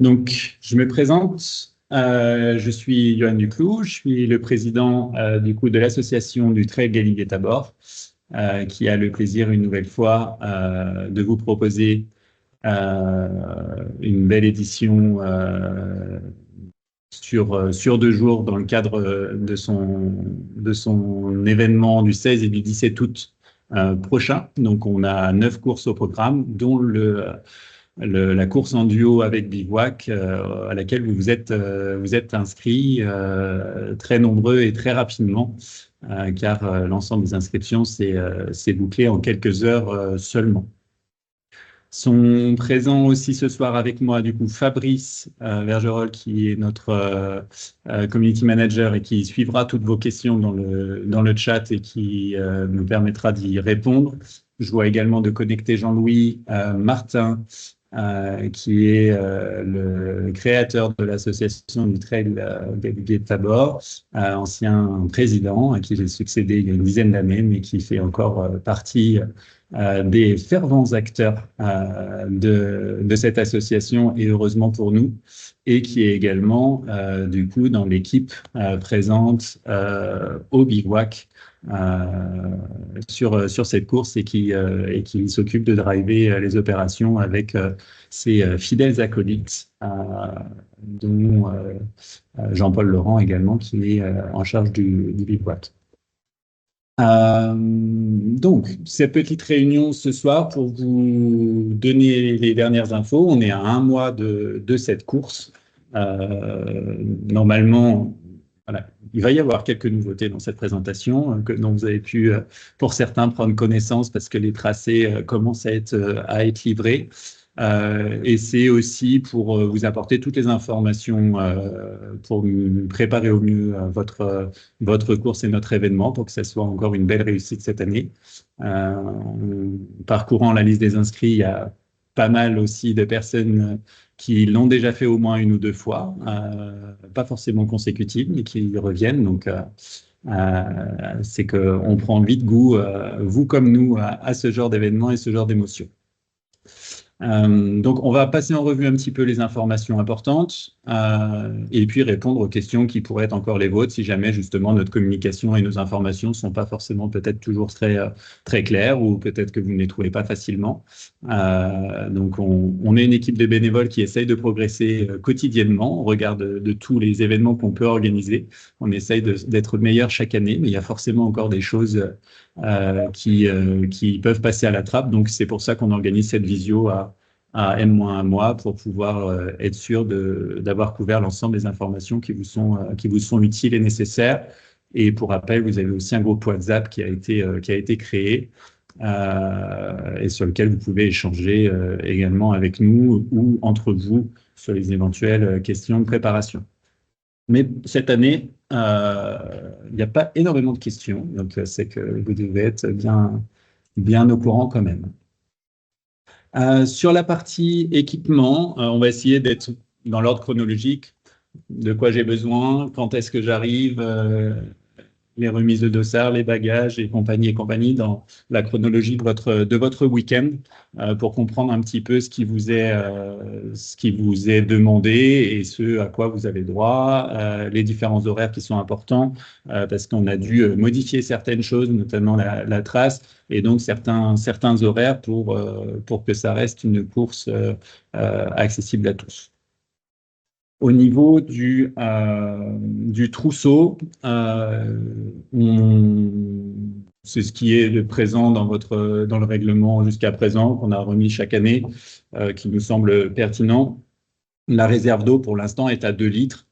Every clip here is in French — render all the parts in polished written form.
Donc, je me présente. Je suis Johan Duclou, je suis le président de l'association du Trail Galibier Tabor, qui a le plaisir une nouvelle fois de vous proposer une belle édition sur 2 jours dans le cadre de son événement du 16 et du 17 août prochain. Donc, on a 9 courses au programme, dont la course en duo avec Bivouac, à laquelle vous êtes inscrits très nombreux et très rapidement, car l'ensemble des inscriptions s'est bouclé en quelques heures seulement. Sont présents aussi ce soir avec moi, du coup, Fabrice Vergerolles, qui est notre community manager et qui suivra toutes vos questions dans le chat et qui nous permettra d'y répondre. Je vois également de connecter Jean-Louis Martin, qui est le créateur de l'association du Trail Galibier Tabor, ancien président à qui j'ai succédé il y a une dizaine d'années, mais qui fait encore partie des fervents acteurs de cette association, et heureusement pour nous, et qui est également du coup dans l'équipe présente au Bivouac sur cette course et qui s'occupe de driver les opérations avec ses fidèles acolytes, dont Jean-Paul Laurent également, qui est en charge du Bivouac. Donc, cette petite réunion ce soir pour vous donner les dernières infos. On est à 1 mois de cette course. Normalement, voilà, il va y avoir quelques nouveautés dans cette présentation dont vous avez pu, pour certains, prendre connaissance parce que les tracés commencent à être livrés. Et c'est aussi pour vous apporter toutes les informations pour préparer au mieux votre course et notre événement pour que ça soit encore une belle réussite cette année. Parcourant la liste des inscrits, il y a pas mal aussi de personnes qui l'ont déjà fait au moins 1 ou 2 fois, pas forcément consécutives, mais qui y reviennent. Donc, c'est qu'on prend vite goût, vous comme nous, à ce genre d'événement et ce genre d'émotions. Donc, on va passer en revue un petit peu les informations importantes et puis répondre aux questions qui pourraient être encore les vôtres si jamais justement notre communication et nos informations ne sont pas forcément peut-être toujours très claires ou peut-être que vous ne les trouvez pas facilement. Donc, on est une équipe de bénévoles qui essaye de progresser quotidiennement au regard de tous les événements qu'on peut organiser. On essaye d'être meilleur chaque année, mais il y a forcément encore des choses qui peuvent passer à la trappe. Donc, c'est pour ça qu'on organise cette visio à M-1 mois pour pouvoir être sûr d'avoir couvert l'ensemble des informations qui vous sont utiles et nécessaires. Et pour rappel, vous avez aussi un groupe WhatsApp qui a été créé et sur lequel vous pouvez échanger également avec nous ou entre vous sur les éventuelles questions de préparation. Mais cette année, il n'y a pas énormément de questions, donc c'est que vous devez être bien au courant quand même. Sur la partie équipement, on va essayer d'être dans l'ordre chronologique, de quoi j'ai besoin, quand est-ce que j'arrive, les remises de dossards, les bagages et compagnie, dans la chronologie de votre week-end pour comprendre un petit peu ce qui vous est demandé et ce à quoi vous avez droit, les différents horaires qui sont importants parce qu'on a dû modifier certaines choses, notamment la trace, et donc certains horaires pour que ça reste une course accessible à tous. Au niveau du trousseau, c'est ce qui est présent dans le règlement jusqu'à présent, qu'on a remis chaque année, qui nous semble pertinent. La réserve d'eau, pour l'instant, est à 2 litres.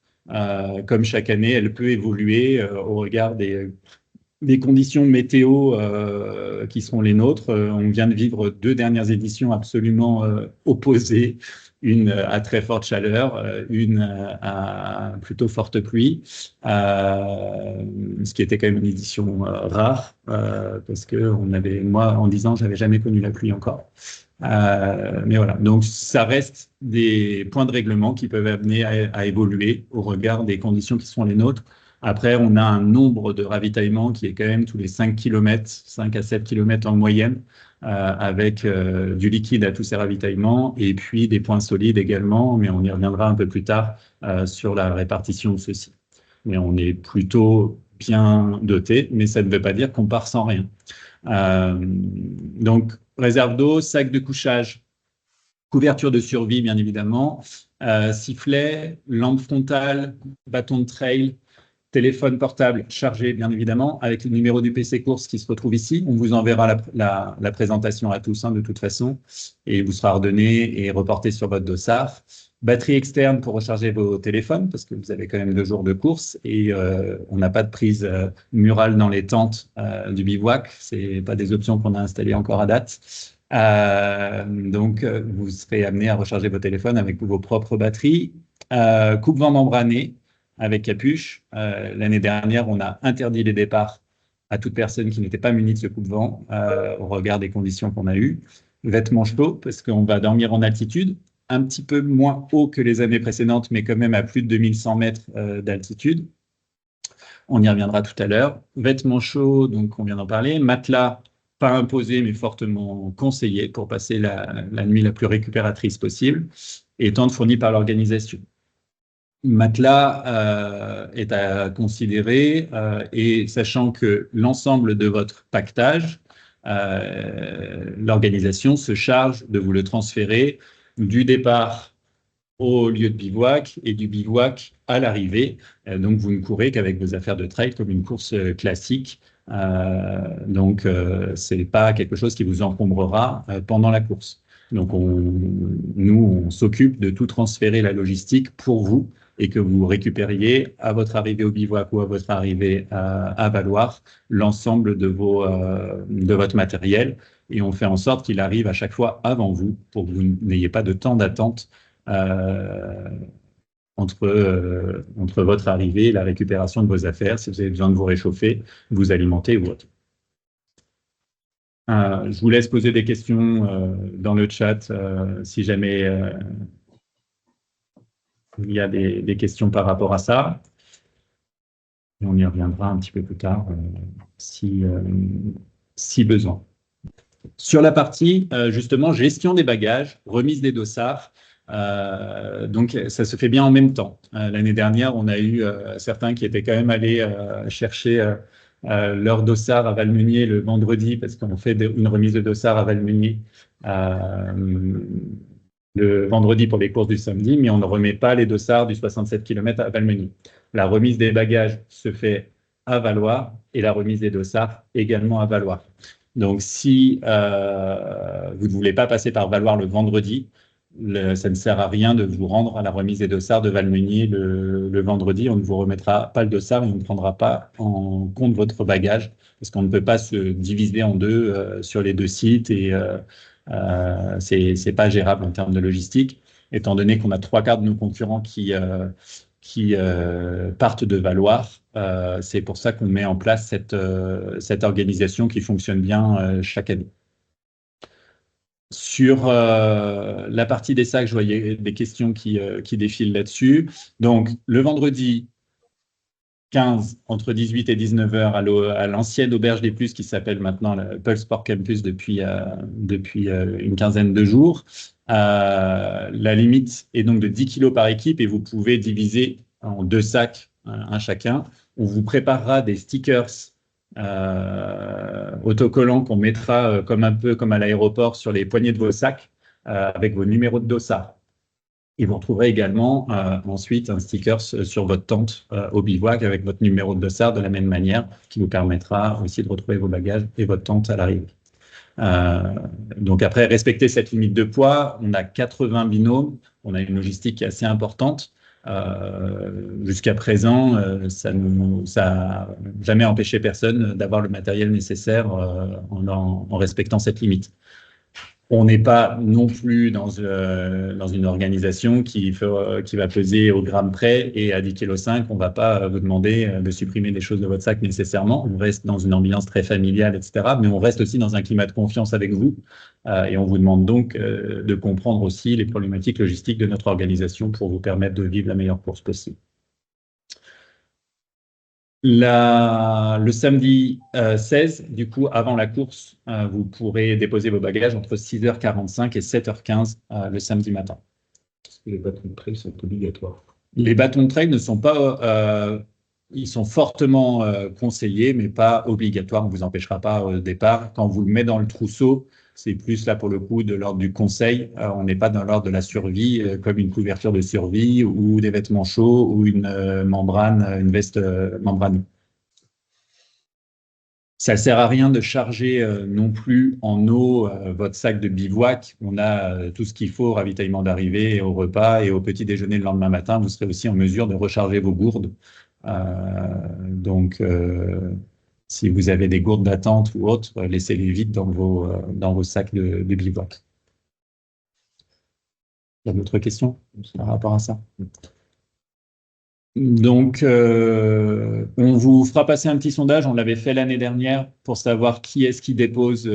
Comme chaque année, elle peut évoluer au regard des conditions météo qui seront les nôtres. On vient de vivre 2 dernières éditions absolument opposées, une à très forte chaleur, une à plutôt forte pluie, ce qui était quand même une édition rare, parce que moi, en 10 ans, je n'avais jamais connu la pluie encore. Mais voilà, donc ça reste des points de règlement qui peuvent amener à évoluer au regard des conditions qui sont les nôtres. Après, on a un nombre de ravitaillements qui est quand même tous les 5 km, 5 à 7 km en moyenne, avec du liquide à tous ces ravitaillements, et puis des points solides également, mais on y reviendra un peu plus tard sur la répartition de ceux-ci. Mais on est plutôt bien doté, mais ça ne veut pas dire qu'on part sans rien. Donc, réserve d'eau, sac de couchage, couverture de survie, bien évidemment, sifflet, lampe frontale, bâton de trail, téléphone portable chargé, bien évidemment, avec le numéro du PC course qui se retrouve ici. On vous enverra la présentation à tous, hein, de toute façon, et il vous sera redonné et reporté sur votre dossard. Batterie externe pour recharger vos téléphones, parce que vous avez quand même 2 jours de course, et on n'a pas de prise murale dans les tentes du bivouac. Ce n'est pas des options qu'on a installées encore à date. Donc, vous serez amené à recharger vos téléphones avec vos propres batteries. Coupe-vent membrané avec capuche. L'année dernière, on a interdit les départs à toute personne qui n'était pas munie de ce coupe-vent au regard des conditions qu'on a eues. Vêtements chauds, parce qu'on va dormir en altitude, un petit peu moins haut que les années précédentes, mais quand même à plus de 2100 mètres d'altitude. On y reviendra tout à l'heure. Vêtements chauds, donc on vient d'en parler. Matelas, pas imposé, mais fortement conseillé pour passer la nuit la plus récupératrice possible, et tente fournie par l'organisation. Matelas est à considérer, et sachant que l'ensemble de votre pactage, l'organisation se charge de vous le transférer du départ au lieu de bivouac et du bivouac à l'arrivée. Donc, vous ne courez qu'avec vos affaires de trail comme une course classique. Donc, ce n'est pas quelque chose qui vous encombrera pendant la course. Donc, nous, on s'occupe de tout transférer la logistique pour vous et que vous récupériez à votre arrivée au bivouac ou à votre arrivée à Valloire l'ensemble de votre matériel. Et on fait en sorte qu'il arrive à chaque fois avant vous pour que vous n'ayez pas de temps d'attente entre votre arrivée et la récupération de vos affaires, si vous avez besoin de vous réchauffer, vous alimenter ou autre. Je vous laisse poser des questions dans le chat si jamais il y a des questions par rapport à ça. Et on y reviendra un petit peu plus tard si besoin. Sur la partie, justement, gestion des bagages, remise des dossards, donc ça se fait bien en même temps. L'année dernière, on a eu certains qui étaient quand même allés chercher leur dossard à Valmeunier le vendredi, parce qu'on fait une remise de dossard à Valmeunier le vendredi pour les courses du samedi, mais on ne remet pas les dossards du 67 km à Valmeunier. La remise des bagages se fait à Valloire et la remise des dossards également à Valloire. Donc, si vous ne voulez pas passer par Valloire le vendredi, ça ne sert à rien de vous rendre à la remise des dossards de Valmeunier le vendredi. On ne vous remettra pas le dossard et on ne prendra pas en compte votre bagage parce qu'on ne peut pas se diviser en deux sur les 2 sites et c'est pas gérable en termes de logistique, étant donné qu'on a 3/4 de nos concurrents qui partent de Valloire. C'est pour ça qu'on met en place cette organisation qui fonctionne bien chaque année. Sur la partie des sacs, je voyais des questions qui défilent là-dessus. Donc, le vendredi 15, entre 18 et 19 heures, à l'ancienne auberge des Plus, qui s'appelle maintenant le Pulse Sport Campus depuis une quinzaine de jours. La limite est donc de 10 kg par équipe et vous pouvez diviser en 2 sacs, un chacun. On vous préparera des stickers autocollants qu'on mettra un peu comme à l'aéroport sur les poignées de vos sacs avec vos numéros de dossard. Et vous retrouverez également ensuite un sticker sur votre tente au bivouac avec votre numéro de dossard de la même manière, qui vous permettra aussi de retrouver vos bagages et votre tente à l'arrivée. Donc après, respecter cette limite de poids, on a 80 binômes, on a une logistique qui est assez importante. Jusqu'à présent, ça n'a jamais empêché personne d'avoir le matériel nécessaire en respectant cette limite. On n'est pas non plus dans une organisation qui va peser au gramme près et à 10,5 kg, on ne va pas vous demander de supprimer des choses de votre sac nécessairement. On reste dans une ambiance très familiale, etc. Mais on reste aussi dans un climat de confiance avec vous. Et on vous demande donc de comprendre aussi les problématiques logistiques de notre organisation pour vous permettre de vivre la meilleure course possible. Le samedi 16, du coup, avant la course, vous pourrez déposer vos bagages entre 6h45 et 7h15 le samedi matin. Les bâtons de trail sont obligatoires. Les bâtons de trail ne sont pas, ils sont fortement conseillés, mais pas obligatoires. On ne vous empêchera pas au départ. Quand on vous le met dans le trousseau, c'est plus là pour le coup de l'ordre du conseil. On n'est pas dans l'ordre de la survie, comme une couverture de survie ou des vêtements chauds ou une membrane, une veste membranée. Ça ne sert à rien de charger non plus en eau votre sac de bivouac. On a tout ce qu'il faut au ravitaillement d'arrivée, au repas et au petit déjeuner le lendemain matin. Vous serez aussi en mesure de recharger vos gourdes. Donc, si vous avez des gourdes d'attente ou autres, laissez-les vite dans vos sacs de bivouac. Il y a d'autres questions par rapport à ça? Donc, on vous fera passer un petit sondage. On l'avait fait l'année dernière pour savoir qui est-ce qui dépose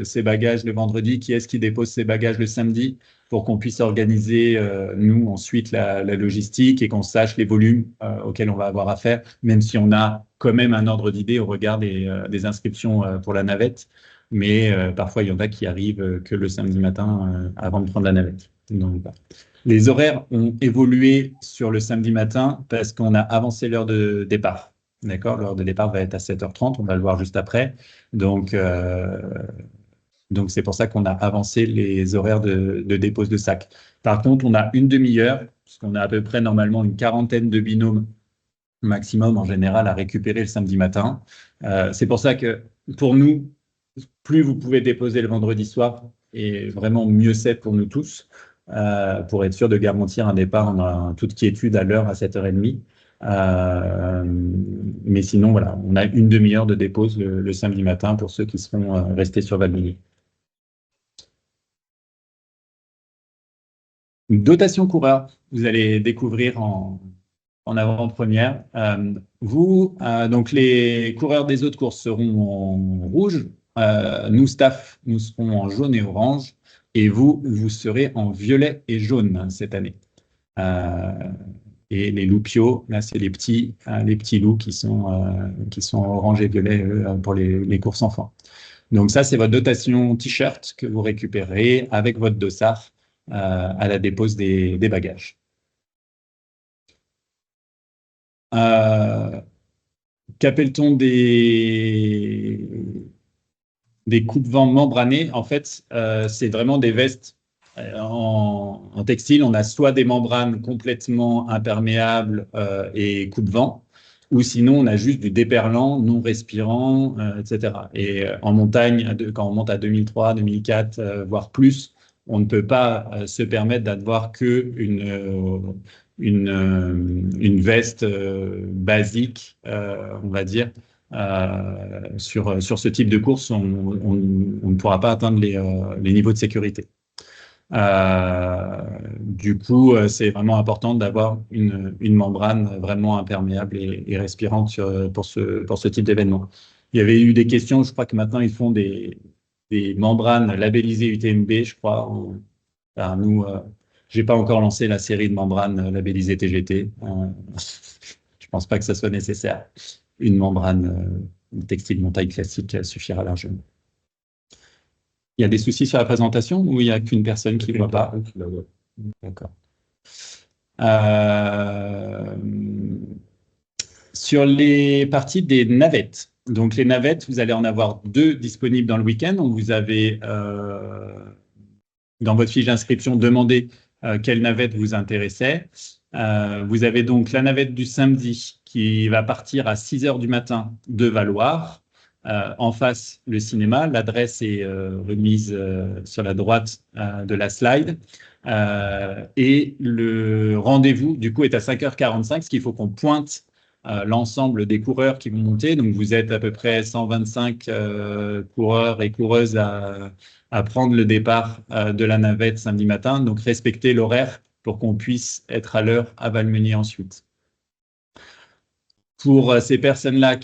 ses bagages le vendredi, qui est-ce qui dépose ses bagages le samedi, pour qu'on puisse organiser, nous, ensuite, la logistique et qu'on sache les volumes auxquels on va avoir affaire, même si on a quand même un ordre d'idée au regard des inscriptions pour la navette. Mais parfois, il y en a qui arrivent que le samedi matin avant de prendre la navette. Donc, les horaires ont évolué sur le samedi matin parce qu'on a avancé l'heure de départ. D'accord? L'heure de départ va être à 7h30, on va le voir juste après. Donc c'est pour ça qu'on a avancé les horaires de dépose de sacs. Par contre, on a une demi-heure, puisqu'on a à peu près normalement une quarantaine de binômes maximum en général à récupérer le samedi matin. C'est pour ça que pour nous, plus vous pouvez déposer le vendredi soir, et vraiment mieux c'est pour nous tous. Pour être sûr de garantir un départ en toute quiétude à l'heure à 7h30. Mais sinon, voilà, on a une demi-heure de dépose le samedi matin pour ceux qui seront restés sur Valmigny. Dotation coureur, vous allez découvrir en avant-première. Donc les coureurs des autres courses seront en rouge. Nous, staff, nous serons en jaune et orange. Et vous serez en violet et jaune cette année. Et les loupiaux, là, c'est les petits loups qui sont orange et violet pour les courses enfants. Donc ça, c'est votre dotation t-shirt que vous récupérez avec votre dossard à la dépose des bagages. Qu'appelle-t-on des coupe-vents membranés? En fait, c'est vraiment des vestes en textile. On a soit des membranes complètement imperméables et coupe-vent, ou sinon on a juste du déperlant non respirant, etc. Et en montagne, quand on monte à 2003, 2004, voire plus, on ne peut pas se permettre d'avoir qu'une veste basique, on va dire. Sur ce type de course, on ne pourra pas atteindre les niveaux de sécurité. Du coup, c'est vraiment important d'avoir une membrane vraiment imperméable et respirante pour ce type d'événement. Il y avait eu des questions, je crois que maintenant ils font des membranes labellisées UTMB, je crois. Enfin, nous, je n'ai pas encore lancé la série de membranes labellisées TGT. Je ne pense pas que ça soit nécessaire. Une membrane textile montagne classique suffira largement. Il y a des soucis sur la présentation ou il n'y a qu'une personne qui ne voit pas? D'accord. Sur les parties des navettes. Donc les navettes, vous allez en avoir 2 disponibles dans le week-end. Donc vous avez dans votre fiche d'inscription demandé quelle navette vous intéressait. Vous avez donc la navette du samedi qui va partir à 6h du matin de Valloire. En face, le cinéma. L'adresse est remise sur la droite de la slide. Et le rendez-vous, du coup, est à 5h45, ce qu'il faut qu'on pointe l'ensemble des coureurs qui vont monter. Donc, vous êtes à peu près 125 coureurs et coureuses à prendre le départ de la navette samedi matin. Donc, respectez l'horaire pour qu'on puisse être à l'heure à Valmeunier ensuite. Pour ces personnes-là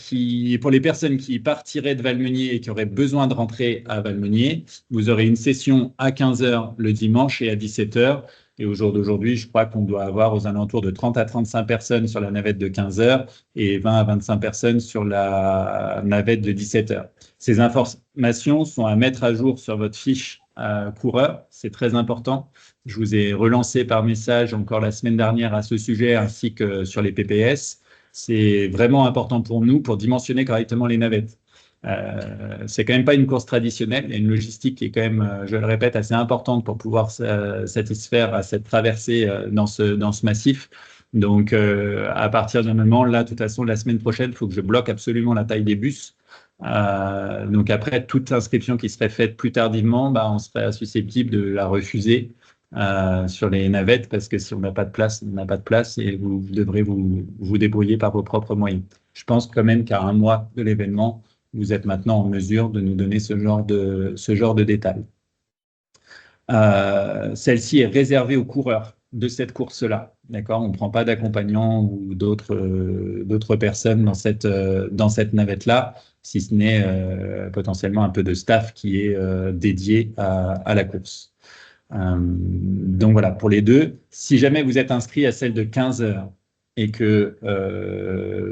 pour les personnes qui partiraient de Valmeunier et qui auraient besoin de rentrer à Valmeunier, vous aurez une session à 15h le dimanche et à 17h Et au jour d'aujourd'hui, je crois qu'on doit avoir aux alentours de 30 à 35 personnes sur la navette de 15 heures et 20 à 25 personnes sur la navette de 17 heures. Ces informations sont à mettre à jour sur votre fiche coureur. C'est très important. Je vous ai relancé par message encore la semaine dernière à ce sujet, ainsi que sur les PPS. C'est vraiment important pour nous pour dimensionner correctement les navettes. C'est quand même pas une course traditionnelle. Il y a une logistique qui est quand même, je le répète, assez importante pour pouvoir satisfaire à cette traversée dans ce massif. Donc, à partir d'un moment, là, de toute façon, la semaine prochaine, il faut que je bloque absolument la taille des bus. Donc après, toute inscription qui serait faite plus tardivement, bah, on serait susceptible de la refuser sur les navettes, parce que si on n'a pas de place, on n'a pas de place et vous devrez vous débrouiller par vos propres moyens. Je pense quand même qu'à un mois de l'événement, vous êtes maintenant en mesure de nous donner ce genre de détails. Celle-ci est réservée aux coureurs de cette course-là. D'accord, on ne prend pas d'accompagnants ou d'autres personnes dans cette navette-là, si ce n'est potentiellement un peu de staff qui est dédié à la course. Donc voilà, pour les deux. Si jamais vous êtes inscrit à celle de 15 heures et que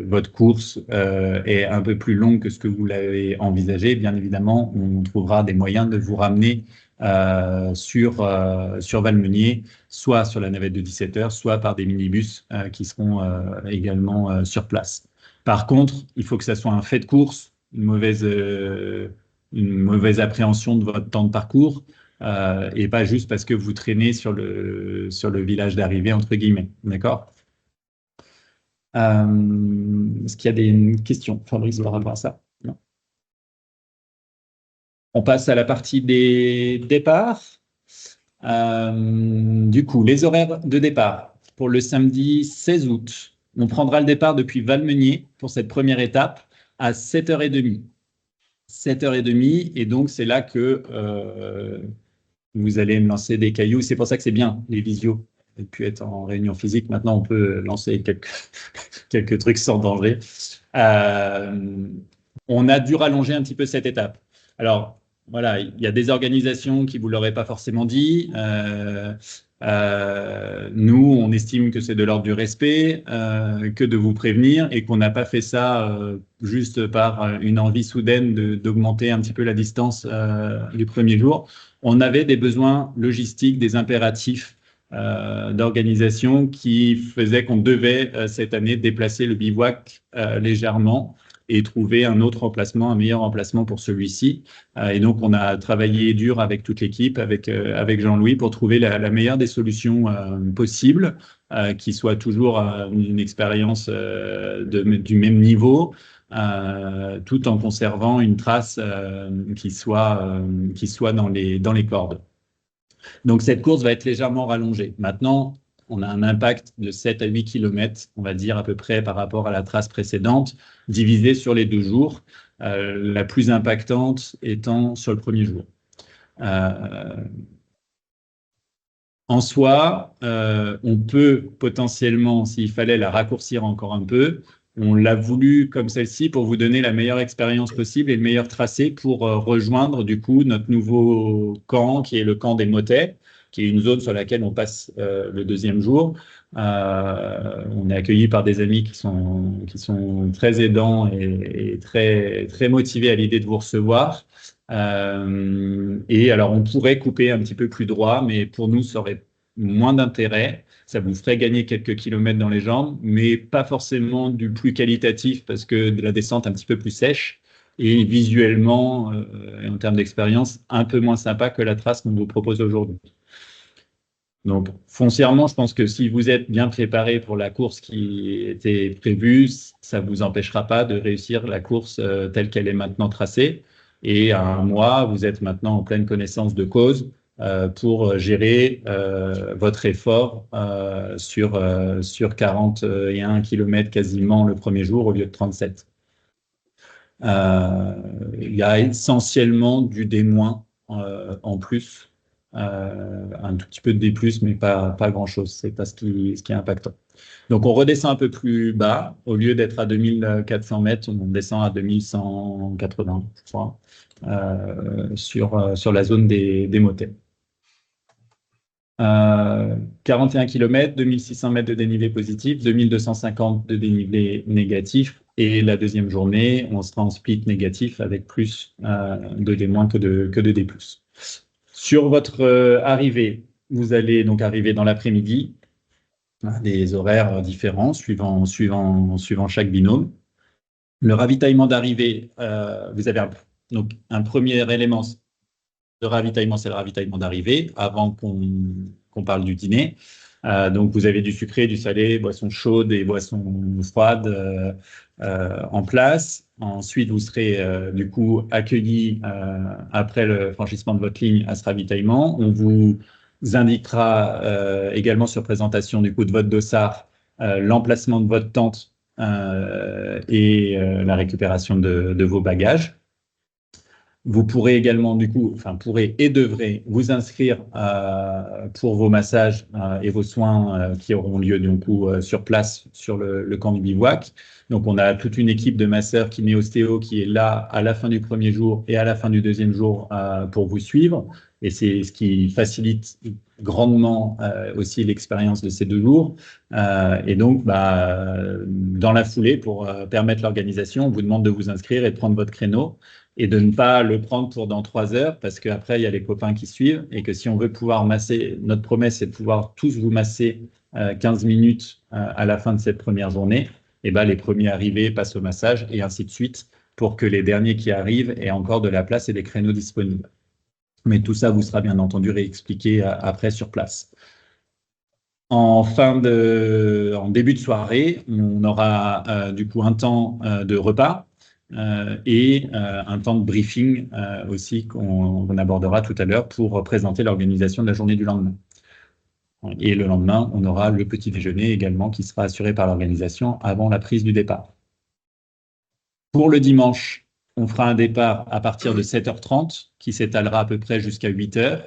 votre course est un peu plus longue que ce que vous l'avez envisagé, bien évidemment, on trouvera des moyens de vous ramener sur Valmeunier, soit sur la navette de 17 heures, soit par des minibus qui seront également sur place. Par contre, il faut que ça soit un fait de course, une mauvaise appréhension de votre temps de parcours, et pas juste parce que vous traînez sur le village d'arrivée, entre guillemets. D'accord ? Est-ce qu'il y a des questions, Fabrice, par rapport à ça? Non. On passe à la partie des départs. Du coup, les horaires de départ pour le samedi 16 août. On prendra le départ depuis Valmeunier pour cette première étape à 7h30. 7h30, et donc c'est là que vous allez me lancer des cailloux. C'est pour ça que c'est bien, les visios. Et puis être en réunion physique, maintenant on peut lancer quelques trucs sans danger. On a dû rallonger un petit peu cette étape. Alors, voilà, il y a des organisations qui ne vous l'auraient pas forcément dit. Nous, on estime que c'est de l'ordre du respect, que de vous prévenir, et qu'on n'a pas fait ça juste par une envie soudaine d'augmenter un petit peu la distance du premier jour. On avait des besoins logistiques, des impératifs d'organisation qui faisaient qu'on devait cette année déplacer le bivouac légèrement et trouver un autre emplacement, un meilleur emplacement pour celui-ci. Et donc, on a travaillé dur avec toute l'équipe, avec Jean-Louis, pour trouver la meilleure des solutions possibles, qui soit toujours une expérience du même niveau, tout en conservant une trace qui soit dans les cordes. Donc, cette course va être légèrement rallongée. Maintenant, on a un impact de 7 à 8 km, on va dire à peu près par rapport à la trace précédente, divisé sur les 2 jours, la plus impactante étant sur le premier jour. En soi, on peut potentiellement, s'il fallait la raccourcir encore un peu, on l'a voulu comme celle-ci pour vous donner la meilleure expérience possible et le meilleur tracé pour rejoindre du coup notre nouveau camp, qui est le camp des Motets, qui est une zone sur laquelle on passe le deuxième jour. On est accueilli par des amis qui sont très aidants et très, très motivés à l'idée de vous recevoir. Et alors, on pourrait couper un petit peu plus droit, mais pour nous, ça aurait moins d'intérêt. Ça vous ferait gagner quelques kilomètres dans les jambes, mais pas forcément du plus qualitatif, parce que de la descente un petit peu plus sèche et visuellement, et en termes d'expérience, un peu moins sympa que la trace qu'on vous propose aujourd'hui. Donc, foncièrement, je pense que si vous êtes bien préparé pour la course qui était prévue, ça ne vous empêchera pas de réussir la course telle qu'elle est maintenant tracée. Et à un mois, vous êtes maintenant en pleine connaissance de cause pour gérer votre effort sur 41 km quasiment le premier jour au lieu de 37. Il y a essentiellement du D- en plus. Un tout petit peu de D+, mais pas grand-chose. C'est pas ce qui est impactant. Donc, on redescend un peu plus bas. Au lieu d'être à 2400 mètres, on descend à 2180, je crois, sur la zone des motets. 41 km, 2600 mètres de dénivelé positif, 2250 de dénivelé négatif. Et la deuxième journée, on sera en split négatif avec plus de D- que de D+. Sur votre arrivée, vous allez donc arriver dans l'après-midi, des horaires différents suivant chaque binôme. Le ravitaillement d'arrivée, vous avez donc un premier élément de ravitaillement, c'est le ravitaillement d'arrivée, avant qu'on parle du dîner. Donc, vous avez du sucré, du salé, boissons chaudes et boissons froides en place. Ensuite, vous serez du coup accueillis après le franchissement de votre ligne à ce ravitaillement. On vous indiquera également sur présentation du coup de votre dossard l'emplacement de votre tente et la récupération de vos bagages. Vous pourrez également, du coup, enfin, pourrez et devrez vous inscrire pour vos massages et vos soins qui auront lieu, du coup, sur place, sur le camp du bivouac. Donc, on a toute une équipe de masseurs kiné-ostéo qui est là à la fin du premier jour et à la fin du deuxième jour pour vous suivre. Et c'est ce qui facilite grandement aussi l'expérience de ces 2 jours. Et donc, dans la foulée, pour permettre l'organisation, on vous demande de vous inscrire et de prendre votre créneau et de ne pas le prendre pour dans 3 heures parce qu'après, il y a les copains qui suivent et que si on veut pouvoir masser, notre promesse, c'est de pouvoir tous vous masser 15 minutes à la fin de cette première journée. Et les premiers arrivés passent au massage et ainsi de suite pour que les derniers qui arrivent aient encore de la place et des créneaux disponibles. Mais tout ça vous sera bien entendu réexpliqué après sur place. En début de soirée, on aura du coup un temps de repas et un temps de briefing aussi qu'on abordera tout à l'heure pour présenter l'organisation de la journée du lendemain. Et le lendemain, on aura le petit déjeuner également qui sera assuré par l'organisation avant la prise du départ. Pour le dimanche, on fera un départ à partir de 7h30 qui s'étalera à peu près jusqu'à 8h.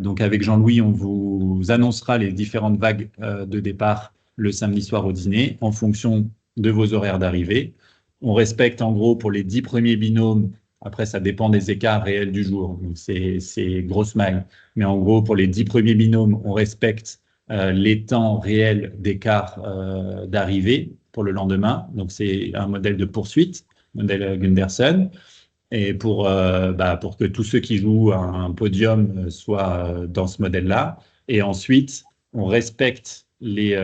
Donc avec Jean-Louis, on vous annoncera les différentes vagues de départ le samedi soir au dîner en fonction de vos horaires d'arrivée. On respecte en gros pour les 10 premiers binômes, après ça dépend des écarts réels du jour, donc c'est grosse maille, mais en gros pour les 10 premiers binômes, on respecte les temps réels d'écart d'arrivée pour le lendemain, donc c'est un modèle de poursuite, modèle Gunderson. Et pour que tous ceux qui jouent un podium soient dans ce modèle-là. Et ensuite, on respecte les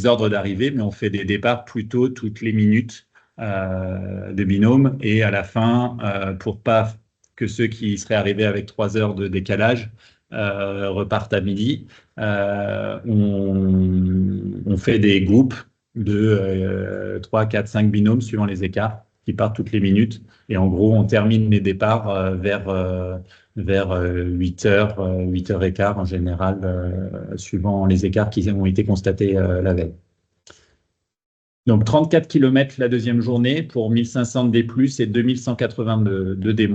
ordres d'arrivée, mais on fait des départs plutôt toutes les minutes de binôme. Et à la fin, pour pas que ceux qui seraient arrivés avec 3 heures de décalage repartent à midi, on fait des groupes de 3, 4, 5 binômes suivant les écarts qui partent toutes les minutes. Et en gros, on termine les départs vers 8h, 8h15 en général, suivant les écarts qui ont été constatés la veille. Donc 34 km la deuxième journée pour 1500 de D+, et 2180 de D-.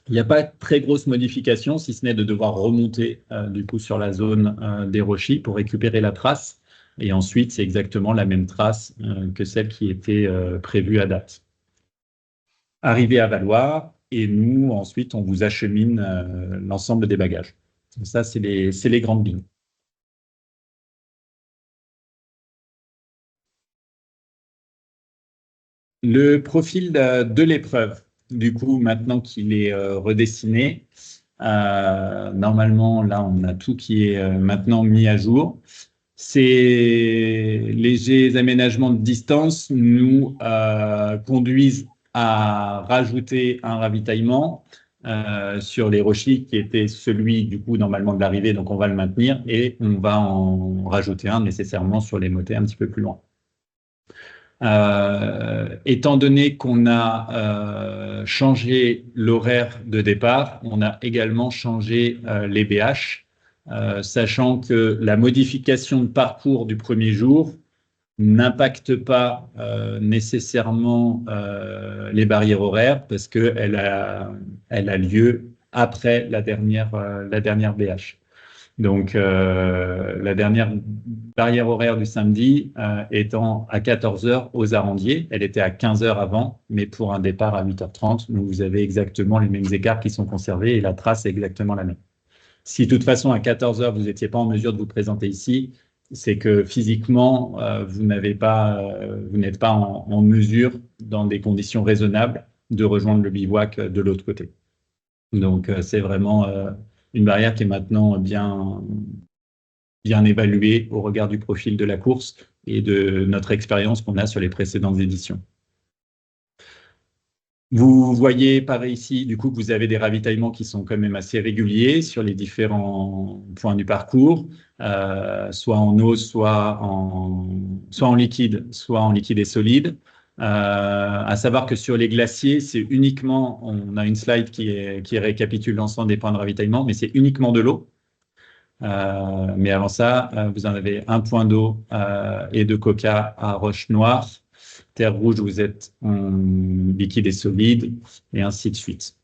Il n'y a pas de très grosse modification, si ce n'est de devoir remonter du coup sur la zone des Rochis pour récupérer la trace. Et ensuite, c'est exactement la même trace que celle qui était prévue à date. Arrivé à Valloire, et nous, ensuite, on vous achemine l'ensemble des bagages. Donc ça, c'est les grandes lignes. Le profil de l'épreuve, du coup, maintenant qu'il est redessiné, normalement, là, on a tout qui est maintenant mis à jour. Ces légers aménagements de distance nous conduisent à rajouter un ravitaillement sur les Rochis qui était celui du coup normalement de l'arrivée, donc on va le maintenir et on va en rajouter un nécessairement sur les motets un petit peu plus loin. Étant donné qu'on a changé l'horaire de départ, on a également changé les BH, sachant que la modification de parcours du premier jour n'impacte pas nécessairement les barrières horaires parce qu'elle a lieu après la dernière BH. Donc, la dernière barrière horaire du samedi étant à 14h aux Arandiers. Elle était à 15h avant, mais pour un départ à 8h30, donc vous avez exactement les mêmes écarts qui sont conservés et la trace est exactement la même. Si de toute façon, à 14 heures, vous n'étiez pas en mesure de vous présenter ici, c'est que physiquement, vous n'êtes pas en mesure, dans des conditions raisonnables, de rejoindre le bivouac de l'autre côté. Donc, c'est vraiment une barrière qui est maintenant bien évaluée au regard du profil de la course et de notre expérience qu'on a sur les précédentes éditions. Vous voyez par ici, du coup, que vous avez des ravitaillements qui sont quand même assez réguliers sur les différents points du parcours, soit en eau, soit en liquide et solide. À savoir que sur les glaciers, c'est uniquement, on a une slide qui récapitule l'ensemble des points de ravitaillement, mais c'est uniquement de l'eau. Mais avant ça, vous en avez un point d'eau et de coca à Roche-Noire. Terre Rouge, vous êtes en liquide et solide, et ainsi de suite.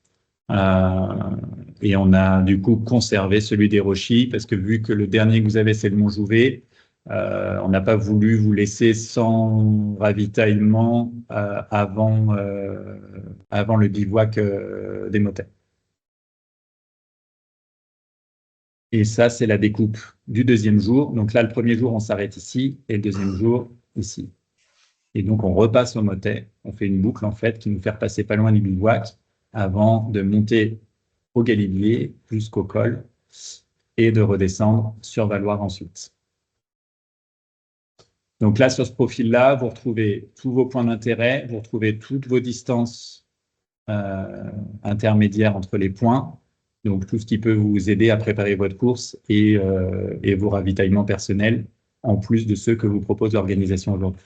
Et on a du coup conservé celui des Rochis, parce que vu que le dernier que vous avez, c'est le Montjouvet, on n'a pas voulu vous laisser sans ravitaillement avant le bivouac des motets. Et ça, c'est la découpe du deuxième jour. Donc là, le premier jour, on s'arrête ici, et le deuxième jour, ici. Et donc, on repasse au motet. On fait une boucle, en fait, qui nous fait repasser pas loin du bivouac avant de monter au Galibier jusqu'au col et de redescendre sur Valoir ensuite. Donc là, sur ce profil-là, vous retrouvez tous vos points d'intérêt, vous retrouvez toutes vos distances intermédiaires entre les points, donc tout ce qui peut vous aider à préparer votre course et vos ravitaillements personnels, en plus de ceux que vous propose l'organisation aujourd'hui.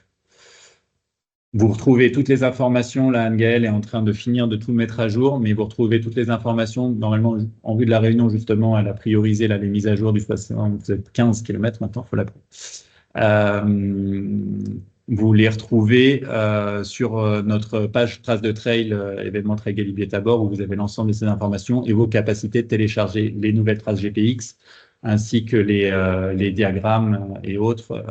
Vous retrouvez toutes les informations, là Anne-Gaëlle est en train de finir de tout mettre à jour, mais vous retrouvez toutes les informations, normalement en vue de la réunion justement, elle a priorisé là, les mises à jour du 75 km maintenant, il faut l'apprendre. Vous les retrouvez sur notre page Trace de Trail, événement Trail Galibier Tabor, où vous avez l'ensemble de ces informations et vos capacités de télécharger les nouvelles traces GPX, ainsi que les diagrammes et autres.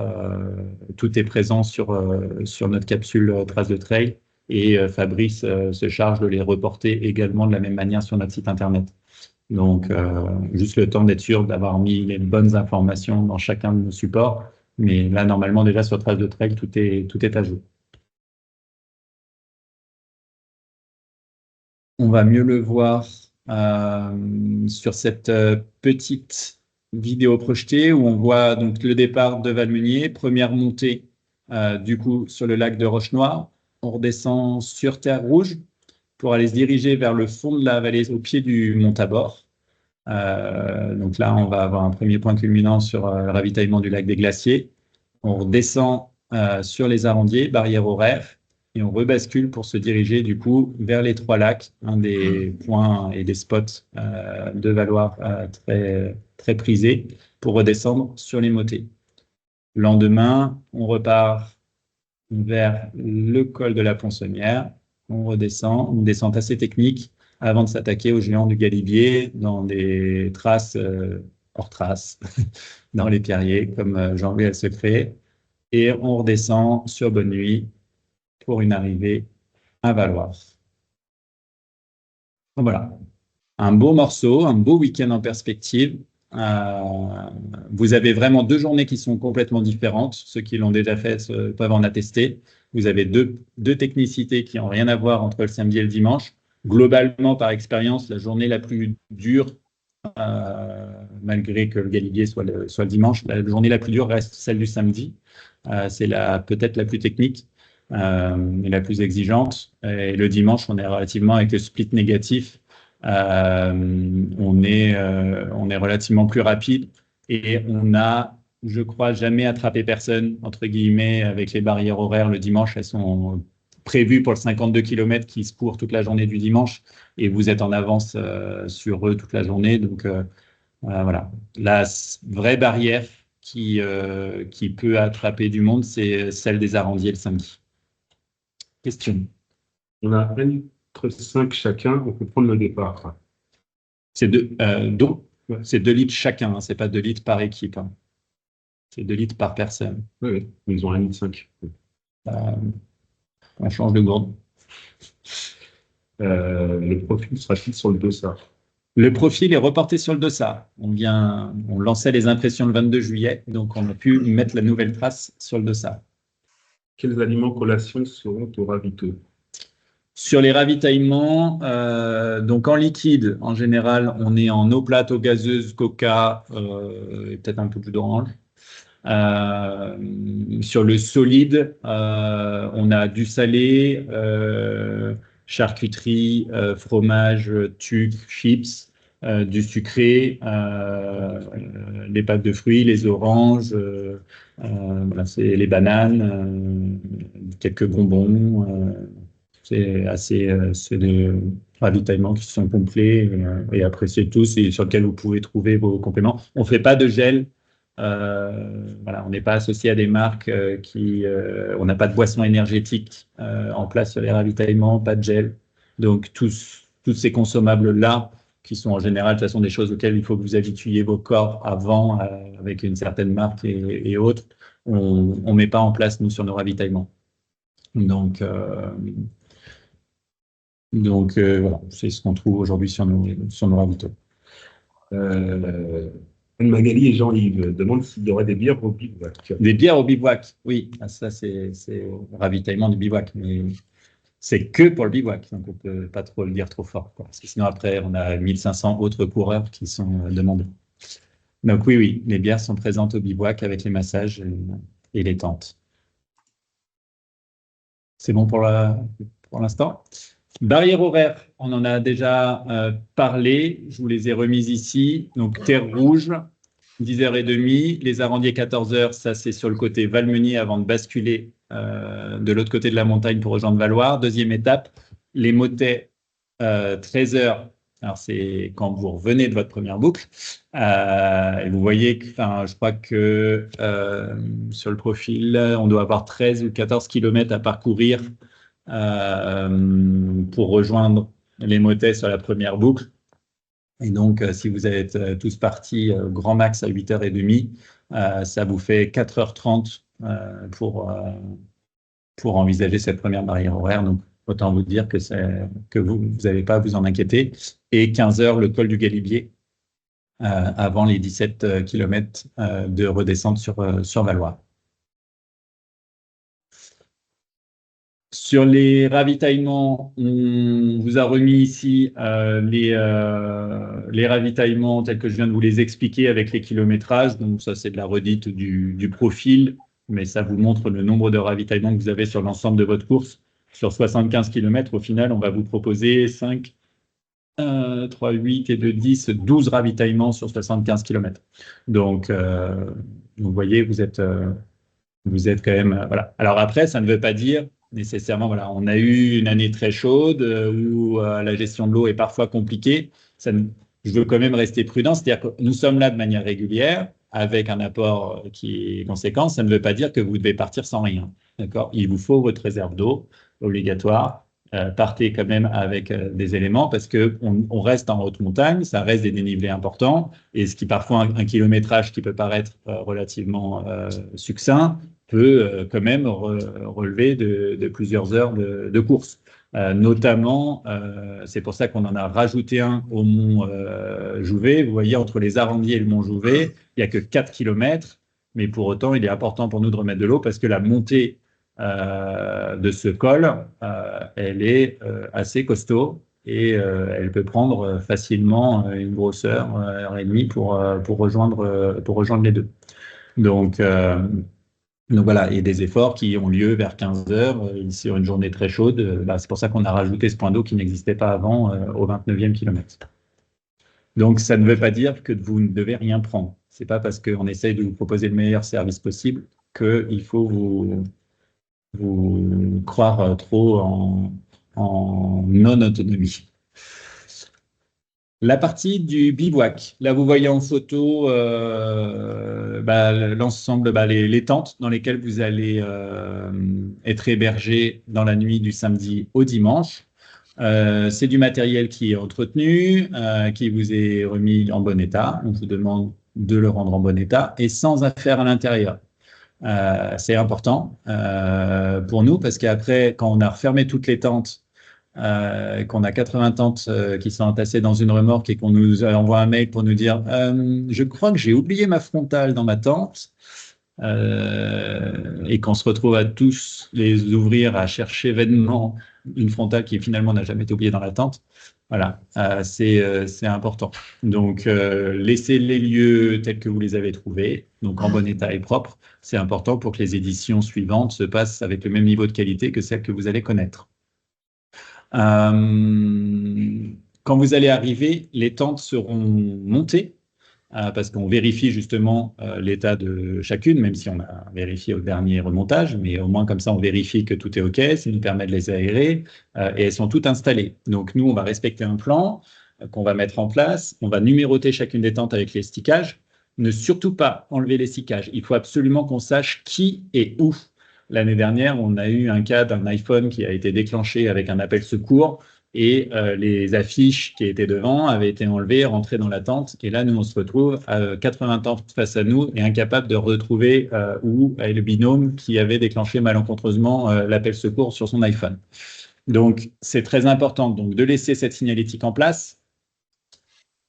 Tout est présent sur notre capsule Trace de Trail, et Fabrice se charge de les reporter également de la même manière sur notre site internet. Donc, juste le temps d'être sûr d'avoir mis les bonnes informations dans chacun de nos supports. Mais là, normalement, déjà sur Trace de Trail, tout est à jour. On va mieux le voir sur cette petite vidéo projetée où on voit donc le départ de Valmeunier, première montée du coup sur le lac de Roche-Noire. On redescend sur Terre Rouge pour aller se diriger vers le fond de la vallée au pied du Mont Tabor. Donc là, on va avoir un premier point culminant sur le ravitaillement du lac des Glaciers. On redescend sur les Arandiers, barrière horaire, et on rebascule pour se diriger du coup vers les Trois Lacs, un des points et des spots de Valoir très, très prisés, pour redescendre sur les motets. Le lendemain, on repart vers le col de la Poinçonnière, on redescend, une descente assez technique, avant de s'attaquer aux géants du Galibier, dans des traces hors traces, dans les pierriers, comme Jean-Louis a le secret. Et on redescend sur Bonne Nuit pour une arrivée à Valoir. Donc voilà, un beau morceau, un beau week-end en perspective. Vous avez vraiment deux journées qui sont complètement différentes. Ceux qui l'ont déjà fait peuvent en attester. Vous avez deux technicités qui n'ont rien à voir entre le samedi et le dimanche. Globalement, par expérience, la journée la plus dure, malgré que le Galibier soit le dimanche, la journée la plus dure reste celle du samedi. C'est peut-être la plus technique et la plus exigeante. Et le dimanche, on est relativement avec le split négatif. On est relativement plus rapide et on n'a, je crois, jamais attrapé personne, entre guillemets, avec les barrières horaires le dimanche. Elles sont prévues pour le 52 km qui se court toute la journée du dimanche et vous êtes en avance sur eux toute la journée. Donc voilà, la vraie barrière qui peut attraper du monde, c'est celle des Arandiers le samedi. Question. On a 5 chacun, on peut prendre le départ. C'est d'eau, c'est 2 litres chacun, hein, c'est pas 2 litres par équipe. Hein. C'est 2 litres par personne. Oui, ils ont 1,5 litre. On change de gourde. Le profil sera-t-il sur le dossard? Le profil est reporté sur le dossard. On lançait les impressions le 22 juillet, donc on a pu mettre la nouvelle trace sur le dossard. Quels aliments collations seront au ravito? Sur les ravitaillements, donc en liquide, en général, on est en eau plate, eau gazeuse, coca, et peut-être un peu plus d'orange. Sur le solide, on a du salé, charcuterie, fromage, tube, chips, du sucré, les pâtes de fruits, les oranges, voilà, c'est les bananes, quelques bonbons. C'est des ravitaillements qui sont complets et appréciés tous et sur lesquels vous pouvez trouver vos compléments. On ne fait pas de gel. Voilà, on n'est pas associé à des marques on n'a pas de boissons énergétiques en place sur les ravitaillements, pas de gel. Donc, tous ces consommables-là, qui sont en général, de toute façon, des choses auxquelles il faut que vous habituiez vos corps avant, avec une certaine marque et autres, on ne met pas en place, nous, sur nos ravitaillements. Donc voilà, c'est ce qu'on trouve aujourd'hui sur nos ravitaux. Magali et Jean-Yves demandent s'il y aurait des bières au bivouac. Des bières au bivouac, oui. Ça, c'est le ravitaillement du bivouac. Mais c'est que pour le bivouac, donc on ne peut pas trop le dire trop fort, quoi. Parce que sinon, après, on a 1500 autres coureurs qui sont demandés. Donc oui, les bières sont présentes au bivouac avec les massages et les tentes. C'est bon pour l'instant. Barrière horaire, on en a déjà parlé, je vous les ai remises ici. Donc, Terre Rouge, 10h30, les Arandiers 14h, ça c'est sur le côté Valmenier avant de basculer de l'autre côté de la montagne pour rejoindre Valloire. Deuxième étape, les Motets, 13h, alors c'est quand vous revenez de votre première boucle. Et vous voyez que, je crois que sur le profil, on doit avoir 13 ou 14 km à parcourir pour rejoindre les Motets sur la première boucle. Et donc, si vous êtes tous partis grand max à 8h30, ça vous fait 4h30 pour envisager cette première barrière horaire. Donc, autant vous dire que vous n'avez pas à vous en inquiéter. Et 15h, le col du Galibier, avant les 17 km de redescente sur Valloire. Sur les ravitaillements, on vous a remis ici les ravitaillements tels que je viens de vous les expliquer avec les kilométrages. Donc ça, c'est de la redite du profil, mais ça vous montre le nombre de ravitaillements que vous avez sur l'ensemble de votre course. Sur 75 km, au final, on va vous proposer 5, 3, 8 et 2, 10, 12 ravitaillements sur 75 km. Donc, vous voyez, vous êtes quand même... voilà. Alors après, ça ne veut pas dire nécessairement, voilà, on a eu une année très chaude où la gestion de l'eau est parfois compliquée. Je veux quand même rester prudent, c'est-à-dire que nous sommes là de manière régulière avec un apport qui est conséquent. Ça ne veut pas dire que vous devez partir sans rien. D'accord ? Il vous faut votre réserve d'eau obligatoire. Partez quand même avec des éléments parce qu'on reste en haute montagne, ça reste des dénivelés importants et ce qui parfois un kilométrage qui peut paraître relativement succinct peut quand même relever de plusieurs heures de course. Notamment, c'est pour ça qu'on en a rajouté un au Mont Jouvet. Vous voyez, entre les Arandiers et le Mont Jouvet, il n'y a que 4 km, mais pour autant, il est important pour nous de remettre de l'eau parce que la montée de ce col, elle est assez costaud et elle peut prendre facilement une grosse heure et demie pour rejoindre les deux. Donc voilà, et des efforts qui ont lieu vers 15 heures sur une journée très chaude. C'est pour ça qu'on a rajouté ce point d'eau qui n'existait pas avant au 29e kilomètre. Donc ça ne veut pas dire que vous ne devez rien prendre. C'est pas parce qu'on essaye de vous proposer le meilleur service possible qu'il faut vous croire trop en non-autonomie. La partie du bivouac. Là, vous voyez en photo l'ensemble, les tentes dans lesquelles vous allez être hébergé dans la nuit du samedi au dimanche. C'est du matériel qui est entretenu, qui vous est remis en bon état. On vous demande de le rendre en bon état et sans affaires à l'intérieur. C'est important pour nous parce qu'après, quand on a refermé toutes les tentes, qu'on a 80 tentes qui sont entassées dans une remorque et qu'on nous envoie un mail pour nous dire je crois que j'ai oublié ma frontale dans ma tente, et qu'on se retrouve à tous les ouvrir, à chercher vainement une frontale qui finalement n'a jamais été oubliée dans la tente. Voilà, c'est important. Donc, laissez les lieux tels que vous les avez trouvés, donc en bon état et propre. C'est important pour que les éditions suivantes se passent avec le même niveau de qualité que celles que vous allez connaître. Quand vous allez arriver, les tentes seront montées parce qu'on vérifie justement l'état de chacune, même si on a vérifié au dernier remontage, mais au moins comme ça on vérifie que tout est OK, ça nous permet de les aérer et elles sont toutes installées. Donc nous, on va respecter un plan qu'on va mettre en place, on va numéroter chacune des tentes avec les stickages. Ne surtout pas enlever les stickages, il faut absolument qu'on sache qui et où. L'année dernière, on a eu un cas d'un iPhone qui a été déclenché avec un appel secours et les affiches qui étaient devant avaient été enlevées, rentrées dans la tente. Et là, nous, on se retrouve à 80 tentes face à nous et incapable de retrouver où est le binôme qui avait déclenché malencontreusement l'appel secours sur son iPhone. Donc, c'est très important donc, de laisser cette signalétique en place.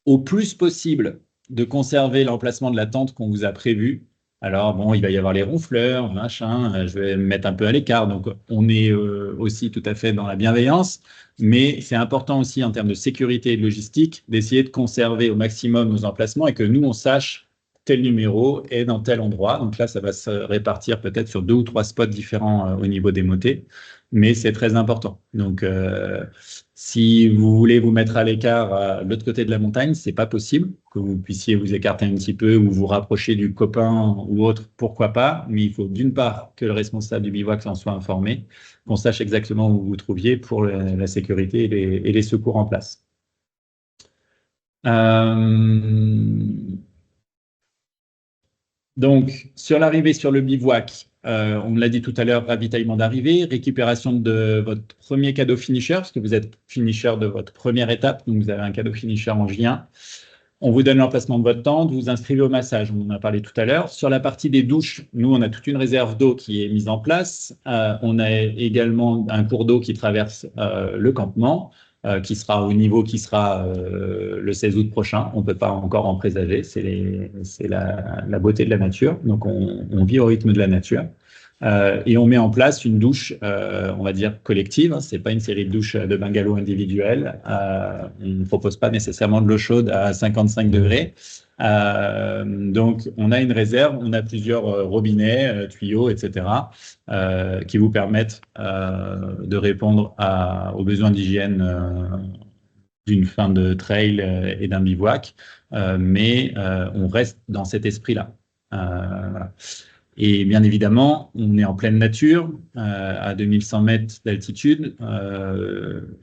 Au plus possible, de conserver l'emplacement de la tente qu'on vous a prévu. Alors, bon, il va y avoir les ronfleurs, machin, je vais me mettre un peu à l'écart. Donc, on est aussi tout à fait dans la bienveillance. Mais c'est important aussi, en termes de sécurité et de logistique, d'essayer de conserver au maximum nos emplacements et que nous, on sache tel numéro est dans tel endroit. Donc là, ça va se répartir peut-être sur 2 ou 3 spots différents au niveau des motets. Mais c'est très important. Donc, si vous voulez vous mettre à l'écart de l'autre côté de la montagne, c'est pas possible. Que vous puissiez vous écarter un petit peu ou vous rapprocher du copain ou autre, pourquoi pas. Mais il faut d'une part que le responsable du bivouac en soit informé, qu'on sache exactement où vous vous trouviez pour la sécurité et les secours en place. Donc, sur l'arrivée sur le bivouac, on l'a dit tout à l'heure, ravitaillement d'arrivée, récupération de votre premier cadeau finisher, parce que vous êtes finisher de votre première étape, donc vous avez un cadeau finisher en juin. On vous donne l'emplacement de votre tente, vous vous inscrivez au massage, on en a parlé tout à l'heure. Sur la partie des douches, nous, on a toute une réserve d'eau qui est mise en place. On a également un cours d'eau qui traverse le campement, qui sera au niveau qui sera le 16 août prochain. On ne peut pas encore en présager, c'est la beauté de la nature. Donc, on vit au rythme de la nature. Et on met en place une douche, on va dire, collective. Ce n'est pas une série de douches de bungalow individuelles. On ne propose pas nécessairement de l'eau chaude à 55 degrés. Donc, on a une réserve, on a plusieurs robinets, tuyaux, etc., qui vous permettent de répondre aux besoins d'hygiène d'une fin de trail et d'un bivouac. Mais on reste dans cet esprit-là. Voilà. Et bien évidemment, on est en pleine nature, à 2100 mètres d'altitude,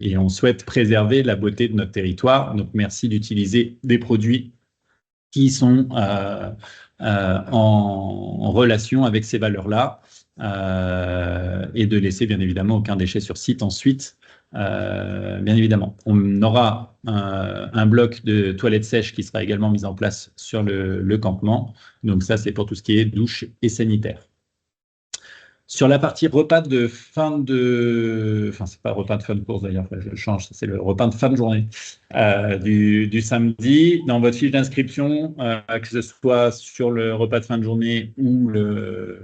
et on souhaite préserver la beauté de notre territoire. Donc, merci d'utiliser des produits qui sont en relation avec ces valeurs-là, et de laisser bien évidemment aucun déchet sur site ensuite. Bien évidemment, on aura un bloc de toilettes sèches qui sera également mis en place sur le campement. Donc ça, c'est pour tout ce qui est douche et sanitaire. Sur la partie repas de fin de... Enfin, c'est pas repas de fin de course d'ailleurs, je change, c'est le repas de fin de journée du samedi. Dans votre fiche d'inscription, que ce soit sur le repas de fin de journée ou le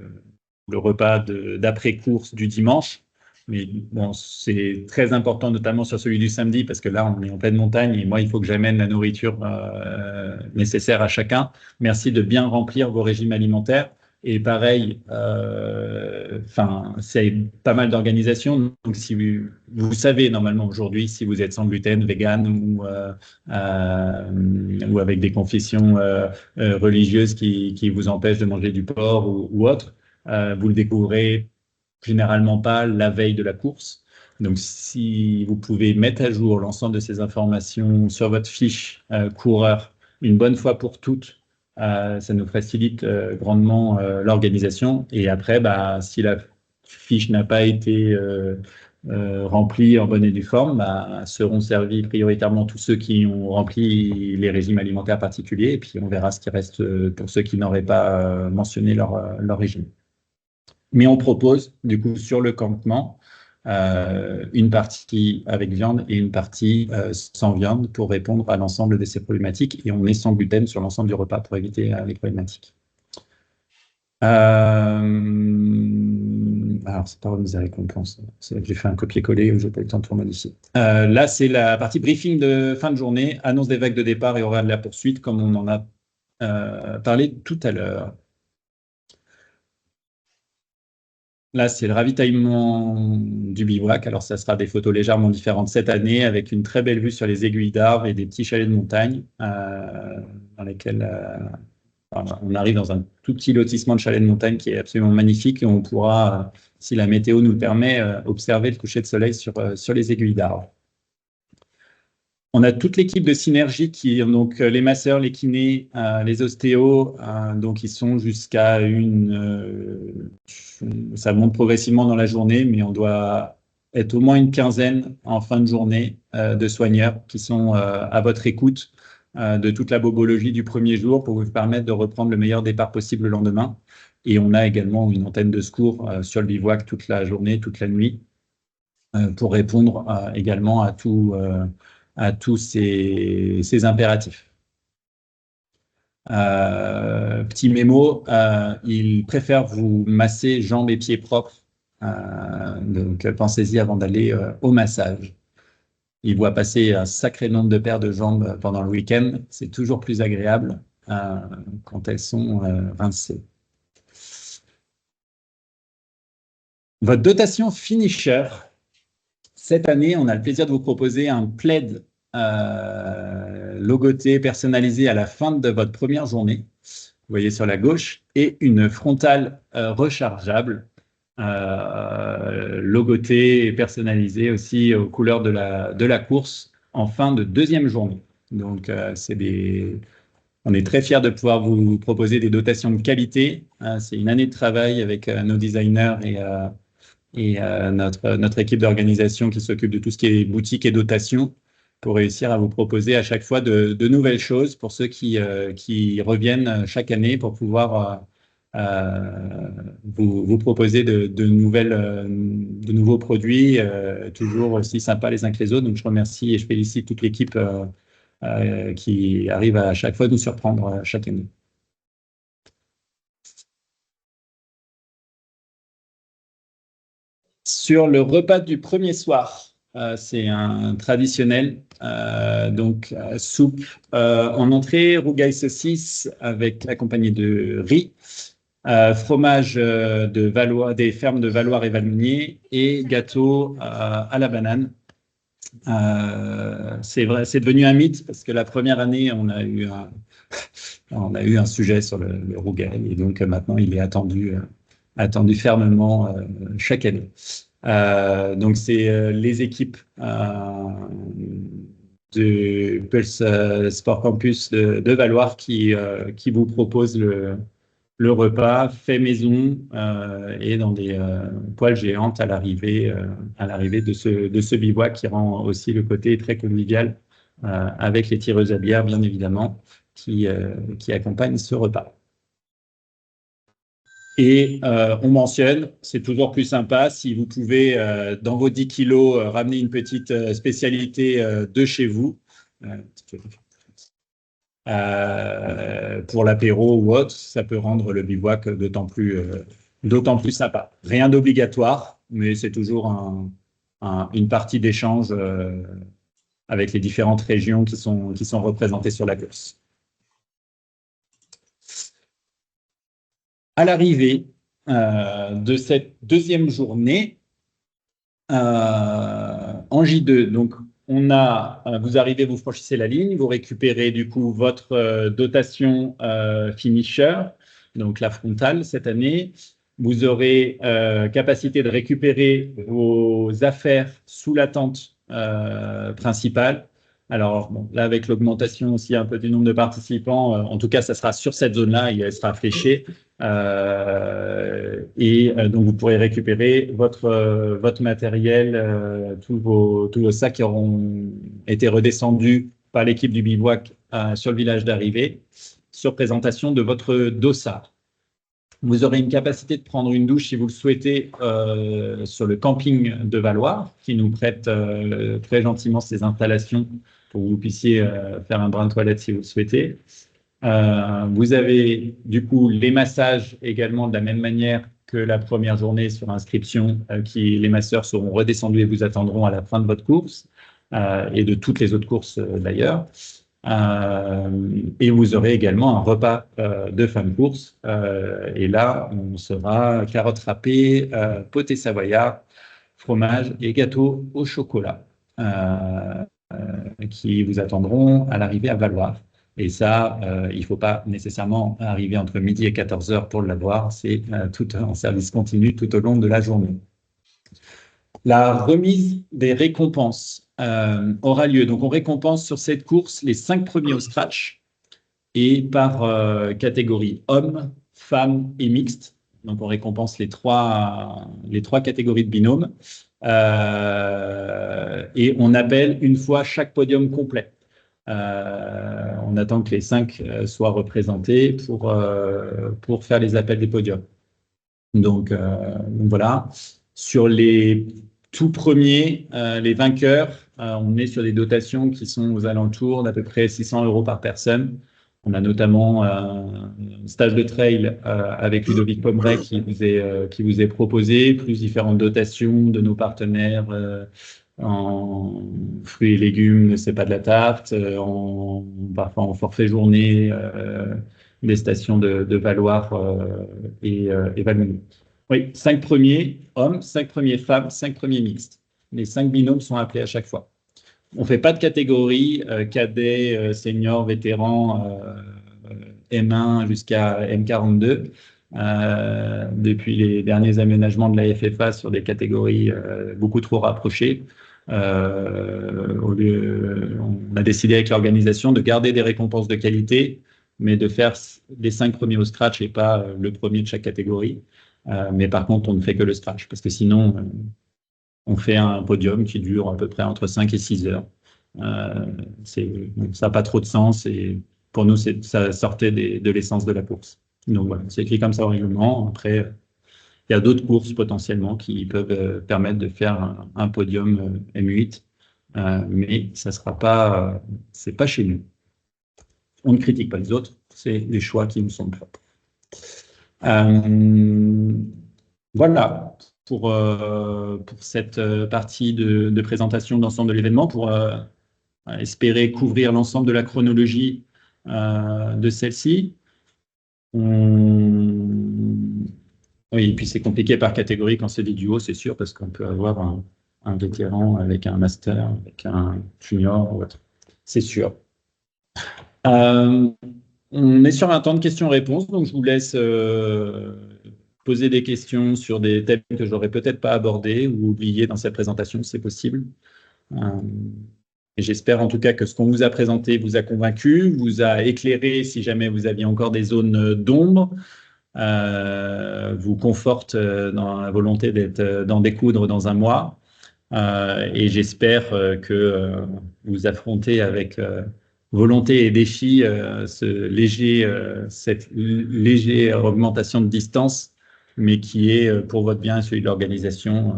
repas d'après-course du dimanche. Mais bon, c'est très important, notamment sur celui du samedi, parce que là, on est en pleine montagne et moi, il faut que j'amène la nourriture nécessaire à chacun. Merci de bien remplir vos régimes alimentaires. Et pareil, c'est pas mal d'organisations. Donc, si vous savez normalement aujourd'hui si vous êtes sans gluten, vegan ou avec des confessions religieuses qui vous empêchent de manger du porc ou autre, vous le découvrez généralement pas la veille de la course. Donc, si vous pouvez mettre à jour l'ensemble de ces informations sur votre fiche coureur une bonne fois pour toutes, ça nous facilite grandement l'organisation. Et après, si la fiche n'a pas été remplie en bonne et due forme, seront servis prioritairement tous ceux qui ont rempli les régimes alimentaires particuliers. Et puis, on verra ce qui reste pour ceux qui n'auraient pas mentionné leur régime. Mais on propose, du coup, sur le campement, une partie avec viande et une partie sans viande pour répondre à l'ensemble de ces problématiques. Et on est sans gluten sur l'ensemble du repas pour éviter les problématiques. Alors, c'est pas remise à récompense. J'ai fait un copier-coller où j'ai pas eu le temps de tout modifier. Là, c'est la partie briefing de fin de journée, annonce des vagues de départ et horaire de la poursuite, comme on en a parlé tout à l'heure. Là, c'est le ravitaillement du bivouac. Alors, ça sera des photos légèrement différentes cette année, avec une très belle vue sur les aiguilles d'arbres et des petits chalets de montagne, dans lesquels on arrive dans un tout petit lotissement de chalets de montagne qui est absolument magnifique, et on pourra, si la météo nous le permet, observer le coucher de soleil sur les aiguilles d'arbres. On a toute l'équipe de Synergie qui, donc les masseurs, les kinés, les ostéos, donc ils sont jusqu'à ça monte progressivement dans la journée, mais on doit être au moins une quinzaine en fin de journée de soigneurs qui sont à votre écoute de toute la bobologie du premier jour pour vous permettre de reprendre le meilleur départ possible le lendemain. Et on a également une antenne de secours sur le bivouac toute la journée, toute la nuit, pour répondre également à tous ces impératifs. Petit mémo, il préfère vous masser jambes et pieds propres, donc pensez-y avant d'aller au massage. Il voit passer un sacré nombre de paires de jambes pendant le week-end, c'est toujours plus agréable quand elles sont rincées. Votre dotation finisher, cette année, on a le plaisir de vous proposer un plaid logoté, personnalisé à la fin de votre première journée. Vous voyez sur la gauche, et une frontale rechargeable, logotée et personnalisée aussi aux couleurs de la course en fin de deuxième journée. Donc, on est très fiers de pouvoir vous proposer des dotations de qualité. C'est une année de travail avec nos designers et notre équipe d'organisation qui s'occupe de tout ce qui est boutique et dotation, pour réussir à vous proposer à chaque fois de nouvelles choses pour ceux qui reviennent chaque année, pour pouvoir vous proposer de nouveaux produits, toujours aussi sympas les uns que les autres. Donc je remercie et je félicite toute l'équipe qui arrive à chaque fois nous surprendre chaque année. Sur le repas du premier soir, c'est un traditionnel, donc soupe en entrée, rougail saucisse accompagné de riz, fromage des fermes de Valoir et Valminier, et gâteau à la banane. C'est vrai, c'est devenu un mythe parce que la première année, on a eu un sujet sur le rougail, et donc maintenant il est attendu fermement chaque année. Donc c'est les équipes de Pulse Sport Campus de Valoir qui vous proposent le repas fait maison et dans des poêles géantes à l'arrivée de ce bivouac, qui rend aussi le côté très convivial avec les tireuses à bière, bien évidemment, qui accompagnent ce repas. Et on mentionne, c'est toujours plus sympa, si vous pouvez, dans vos 10 kilos, ramener une petite spécialité de chez vous, pour l'apéro ou autre, ça peut rendre le bivouac d'autant plus sympa. Rien d'obligatoire, mais c'est toujours une partie d'échange avec les différentes régions qui sont représentées sur la course. À l'arrivée de cette deuxième journée, en J2, donc vous arrivez, vous franchissez la ligne, vous récupérez du coup votre dotation finisher, donc la frontale cette année. Vous aurez capacité de récupérer vos affaires sous la tente principale. Alors bon, là, avec l'augmentation aussi un peu du nombre de participants, en tout cas, ça sera sur cette zone-là, elle sera fléchée. Donc, vous pourrez récupérer votre matériel, tous vos sacs qui auront été redescendus par l'équipe du bivouac sur le village d'arrivée, sur présentation de votre dossard. Vous aurez une capacité de prendre une douche si vous le souhaitez sur le camping de Valloire, qui nous prête très gentiment ses installations pour que vous puissiez faire un brin de toilette si vous le souhaitez. Vous avez du coup les massages également de la même manière que la première journée sur inscription, les masseurs seront redescendus et vous attendront à la fin de votre course et de toutes les autres courses d'ailleurs. Et vous aurez également un repas de fin de course. Et là, on sera carottes râpées, potée savoyard, fromage et gâteau au chocolat qui vous attendront à l'arrivée à Valloire. Et ça, il ne faut pas nécessairement arriver entre midi et 14 heures pour l'avoir. C'est tout en service continu tout au long de la journée. La remise des récompenses aura lieu. Donc, on récompense sur cette course les 5 premiers au scratch et par catégorie hommes, femmes et mixtes. Donc, on récompense les trois catégories de binômes. Et on appelle une fois chaque podium complet. On attend que les 5 soient représentés pour faire les appels des podiums. Donc voilà. Sur les tout premiers, les vainqueurs, on est sur des dotations qui sont aux alentours d'à peu près 600 € par personne. On a notamment un stage de trail avec Ludovic Pomeray qui vous est proposé, plus différentes dotations de nos partenaires en fruits et légumes, c'est pas de la tarte, parfois en forfait journée, des stations de Valloire et Valmont. Oui, 5 premiers hommes, 5 premiers femmes, 5 premiers mixtes. Les 5 binômes sont appelés à chaque fois. On ne fait pas de catégorie cadet, senior, vétéran, M1 jusqu'à M42. Depuis les derniers aménagements de la FFA sur des catégories beaucoup trop rapprochées, on a décidé avec l'organisation de garder des récompenses de qualité, mais de faire les 5 premiers au scratch et pas le premier de chaque catégorie. Mais par contre, on ne fait que le scratch, parce que sinon, on fait un podium qui dure à peu près entre 5 et 6 heures. Ça n'a pas trop de sens et pour nous, ça sortait de l'essence de la course. Donc voilà, c'est écrit comme ça au règlement. Après, il y a d'autres courses potentiellement qui peuvent permettre de faire un podium M8, mais ça sera pas, c'est pas chez nous. On ne critique pas les autres, c'est des choix qui nous sont propres. Voilà pour cette partie de présentation d'ensemble de l'événement, pour espérer couvrir l'ensemble de la chronologie de celle-ci. Oui, et puis c'est compliqué par catégorie quand c'est des duos, c'est sûr, parce qu'on peut avoir un vétéran avec un master, avec un junior ou autre. C'est sûr. On est sur un temps de questions-réponses, donc je vous laisse poser des questions sur des thèmes que je n'aurais peut-être pas abordés ou oubliés dans cette présentation, si c'est possible. Et j'espère en tout cas que ce qu'on vous a présenté vous a convaincu, vous a éclairé si jamais vous aviez encore des zones d'ombre, vous conforte dans la volonté d'en découdre dans un mois. Et j'espère que vous affrontez avec volonté et défi cette légère augmentation de distance, mais qui est pour votre bien et celui de l'organisation.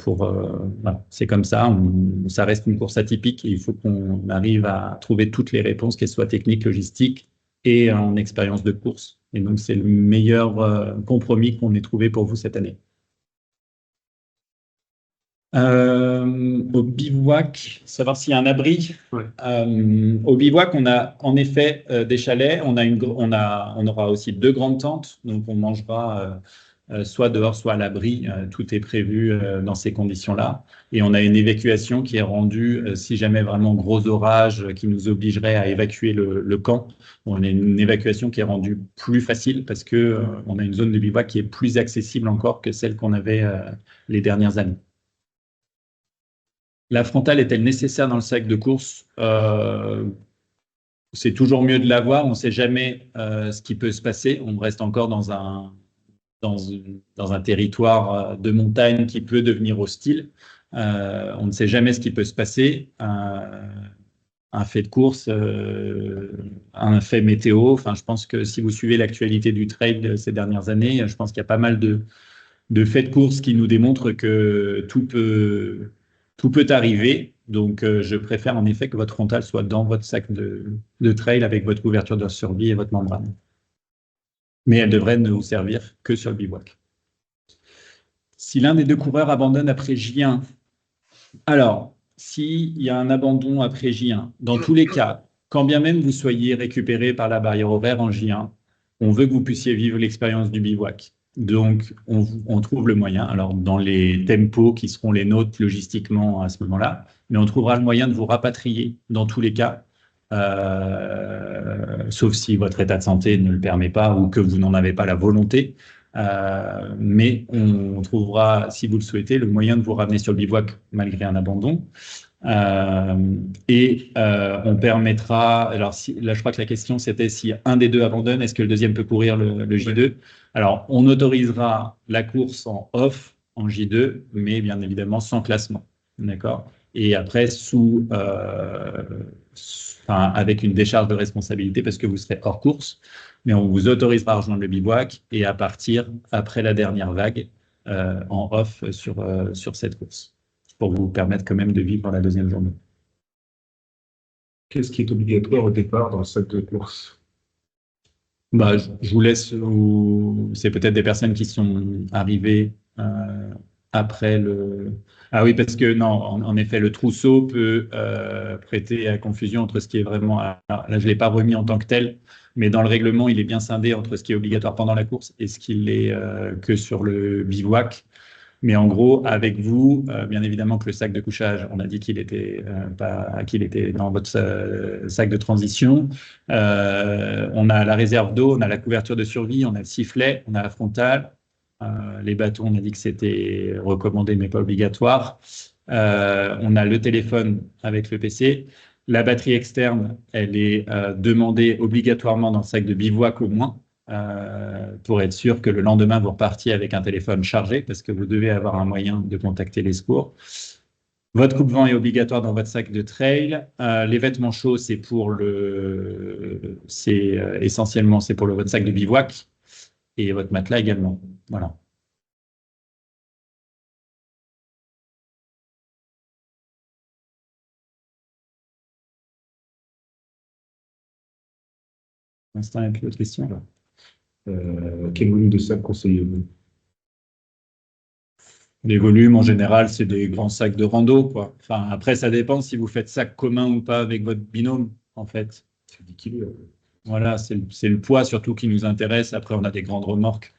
Voilà, c'est comme ça, ça reste une course atypique et il faut qu'on arrive à trouver toutes les réponses, qu'elles soient techniques, logistiques et en expérience de course. Et donc, c'est le meilleur compromis qu'on ait trouvé pour vous cette année. Au bivouac, savoir s'il y a un abri. Ouais. Au bivouac, on a en effet des chalets. On aura aussi 2 grandes tentes, donc on mangera soit dehors, soit à l'abri. Tout est prévu dans ces conditions-là. Et on a une évacuation qui est rendue, si jamais vraiment gros orage qui nous obligerait à évacuer le camp. On a une évacuation qui est rendue plus facile parce que on a une zone de bivouac qui est plus accessible encore que celle qu'on avait les dernières années. La frontale est-elle nécessaire dans le sac de course? C'est toujours mieux de l'avoir. On ne sait jamais ce qui peut se passer. On reste encore dans un territoire de montagne qui peut devenir hostile. On ne sait jamais ce qui peut se passer. un fait de course, un fait météo. Enfin, je pense que si vous suivez l'actualité du trail ces dernières années, je pense qu'il y a pas mal de faits de course qui nous démontrent que tout peut arriver. Donc, je préfère en effet que votre frontal soit dans votre sac de trail avec votre couverture de survie et votre membrane. Mais elle devrait ne vous servir que sur le bivouac. Si l'un des deux coureurs abandonne après J1, alors, s'il y a un abandon après J1, dans tous les cas, quand bien même vous soyez récupéré par la barrière horaire en J1, on veut que vous puissiez vivre l'expérience du bivouac. Donc, on trouve le moyen, alors dans les tempos qui seront les nôtres logistiquement à ce moment-là, mais on trouvera le moyen de vous rapatrier dans tous les cas, sauf si votre état de santé ne le permet pas ou que vous n'en avez pas la volonté. Mais on trouvera, si vous le souhaitez, le moyen de vous ramener sur le bivouac malgré un abandon. On permettra, alors là je crois que la question c'était si un des deux abandonne, est-ce que le deuxième peut courir le J2? Alors on autorisera la course en off, en J2, mais bien évidemment sans classement. D'accord? Et après avec une décharge de responsabilité parce que vous serez hors course, mais on vous autorisera à rejoindre le bivouac et à partir après la dernière vague en off sur cette course, pour vous permettre quand même de vivre la deuxième journée. Qu'est-ce qui est obligatoire au départ dans le sac de course? Bah, je vous laisse, c'est peut-être des personnes qui sont arrivées après le... Ah oui, parce que non, en effet, le trousseau peut prêter à confusion entre ce qui est vraiment... Alors, là, je ne l'ai pas remis en tant que tel, mais dans le règlement, il est bien scindé entre ce qui est obligatoire pendant la course et ce qui l'est que sur le bivouac. Mais en gros, avec vous, bien évidemment que le sac de couchage, on a dit qu'il était qu'il était dans votre sac de transition. On a la réserve d'eau, on a la couverture de survie, on a le sifflet, on a la frontale. Les bâtons, on a dit que c'était recommandé mais pas obligatoire. On a le téléphone avec le PC. La batterie externe, elle est demandée obligatoirement dans le sac de bivouac au moins. Pour être sûr que le lendemain, vous repartiez avec un téléphone chargé, parce que vous devez avoir un moyen de contacter les secours. Votre coupe-vent est obligatoire dans votre sac de trail. Les vêtements chauds, c'est essentiellement c'est pour votre sac de bivouac et votre matelas également. Voilà. Pour l'instant, il n'y a plus d'autres questions. Quel volume de sac conseillez-vous? Les volumes, en général, c'est des grands sacs de rando, quoi. Enfin, après, ça dépend si vous faites sac commun ou pas avec votre binôme, en fait. C'est 10 kilos. Voilà, c'est le poids surtout qui nous intéresse. Après, on a des grandes remorques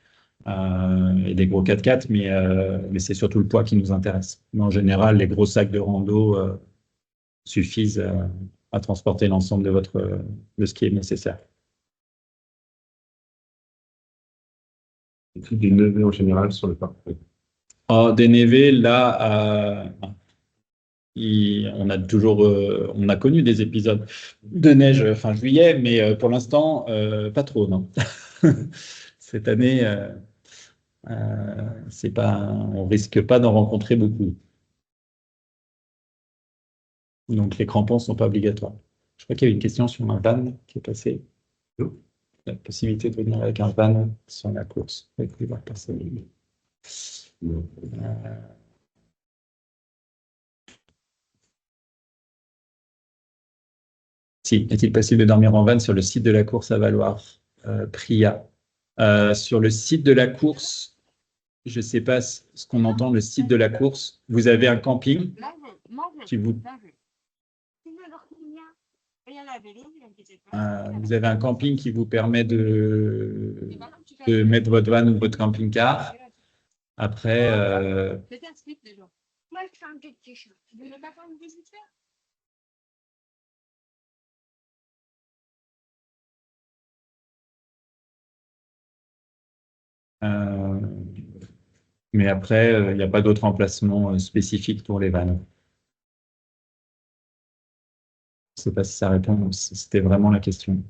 et des gros 4x4, mais c'est surtout le poids qui nous intéresse. Mais en général, les gros sacs de rando suffisent à transporter l'ensemble de ce qui est nécessaire. Et puis des neveux en général sur le parcours. Oh, des névés, là, on a connu des épisodes de neige fin juillet, mais pour l'instant, pas trop, non. Cette année, on risque pas d'en rencontrer beaucoup. Donc les crampons sont pas obligatoires. Je crois qu'il y a une question sur un van qui est passé. La possibilité de venir avec un van sur la course. Si, est-il possible de dormir en van sur le site de la course à Valoir, Priya? Sur le site de la course, je ne sais pas ce qu'on entend, le site de la course. Vous avez un camping qui vous... vous avez un camping qui vous permet de mettre votre van ou votre camping-car. Après, mais après, il n'y a pas d'autres emplacements spécifiques pour les vannes. Je ne sais pas si ça répond, c'était vraiment la question.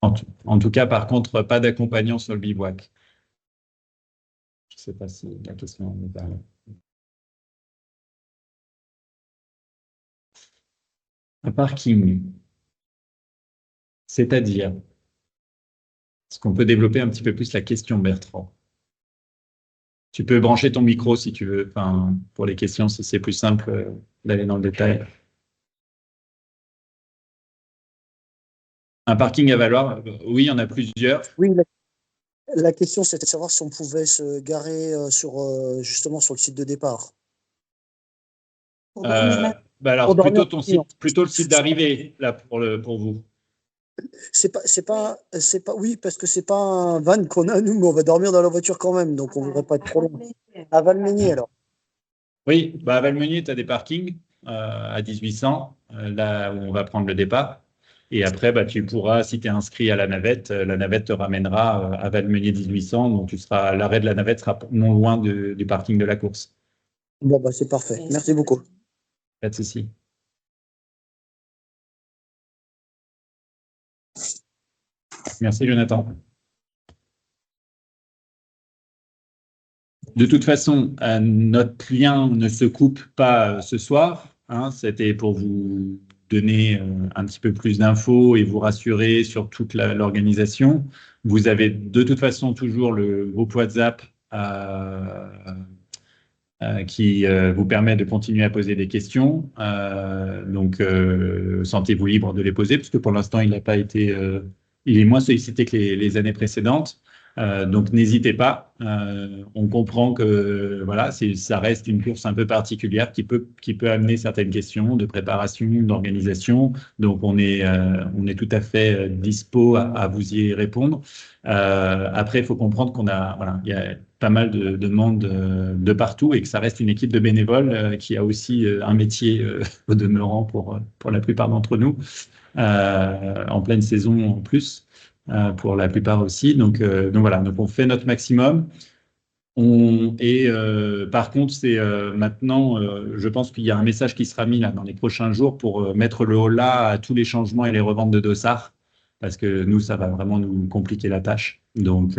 En tout cas, par contre, pas d'accompagnant sur le bivouac. Je ne sais pas si la question est là. Un parking, c'est-à-dire, est-ce qu'on peut développer un petit peu plus la question, Bertrand? Tu peux brancher ton micro si tu veux, enfin, pour les questions, si c'est plus simple d'aller dans le détail. Un parking à valoir, oui, il y en a plusieurs. Oui, la question, c'était de savoir si on pouvait se garer justement sur le site de départ. Bah Pour alors, dormir. plutôt le site d'arrivée, là, pour vous. Oui, parce que c'est pas un van qu'on a, nous, mais on va dormir dans la voiture quand même, donc on ne voudrait pas être trop loin. À Valmeunier, alors. Oui, bah à Valmeunier, tu as des parkings à 1800, là où on va prendre le départ. Et après, bah, tu pourras, si tu es inscrit à la navette te ramènera à Valmeunier 1800, donc l'arrêt de la navette sera non loin du parking de la course. Bon, bah, c'est parfait. Merci beaucoup. Pas de souci. Merci, Jonathan. De toute façon, notre lien ne se coupe pas ce soir, hein. C'était pour vous donner un petit peu plus d'infos et vous rassurer sur toute l'organisation. Vous avez de toute façon toujours le groupe WhatsApp qui vous permet de continuer à poser des questions. Donc, sentez-vous libre de les poser, parce que pour l'instant, il n'a pas été, il est moins sollicité que les années précédentes. Donc, n'hésitez pas. On comprend que voilà, ça reste une course un peu particulière qui peut amener certaines questions de préparation, d'organisation. Donc, on est tout à fait dispo à vous y répondre. Après, il faut comprendre voilà, il y a pas mal de monde de partout et que ça reste une équipe de bénévoles qui a aussi un métier au demeurant pour la plupart d'entre nous, en pleine saison en plus, pour la plupart aussi. Donc voilà, donc on fait notre maximum. Par contre, c'est maintenant, je pense qu'il y a un message qui sera mis là dans les prochains jours pour mettre le holà à tous les changements et les reventes de dossards, parce que nous, ça va vraiment nous compliquer la tâche. Donc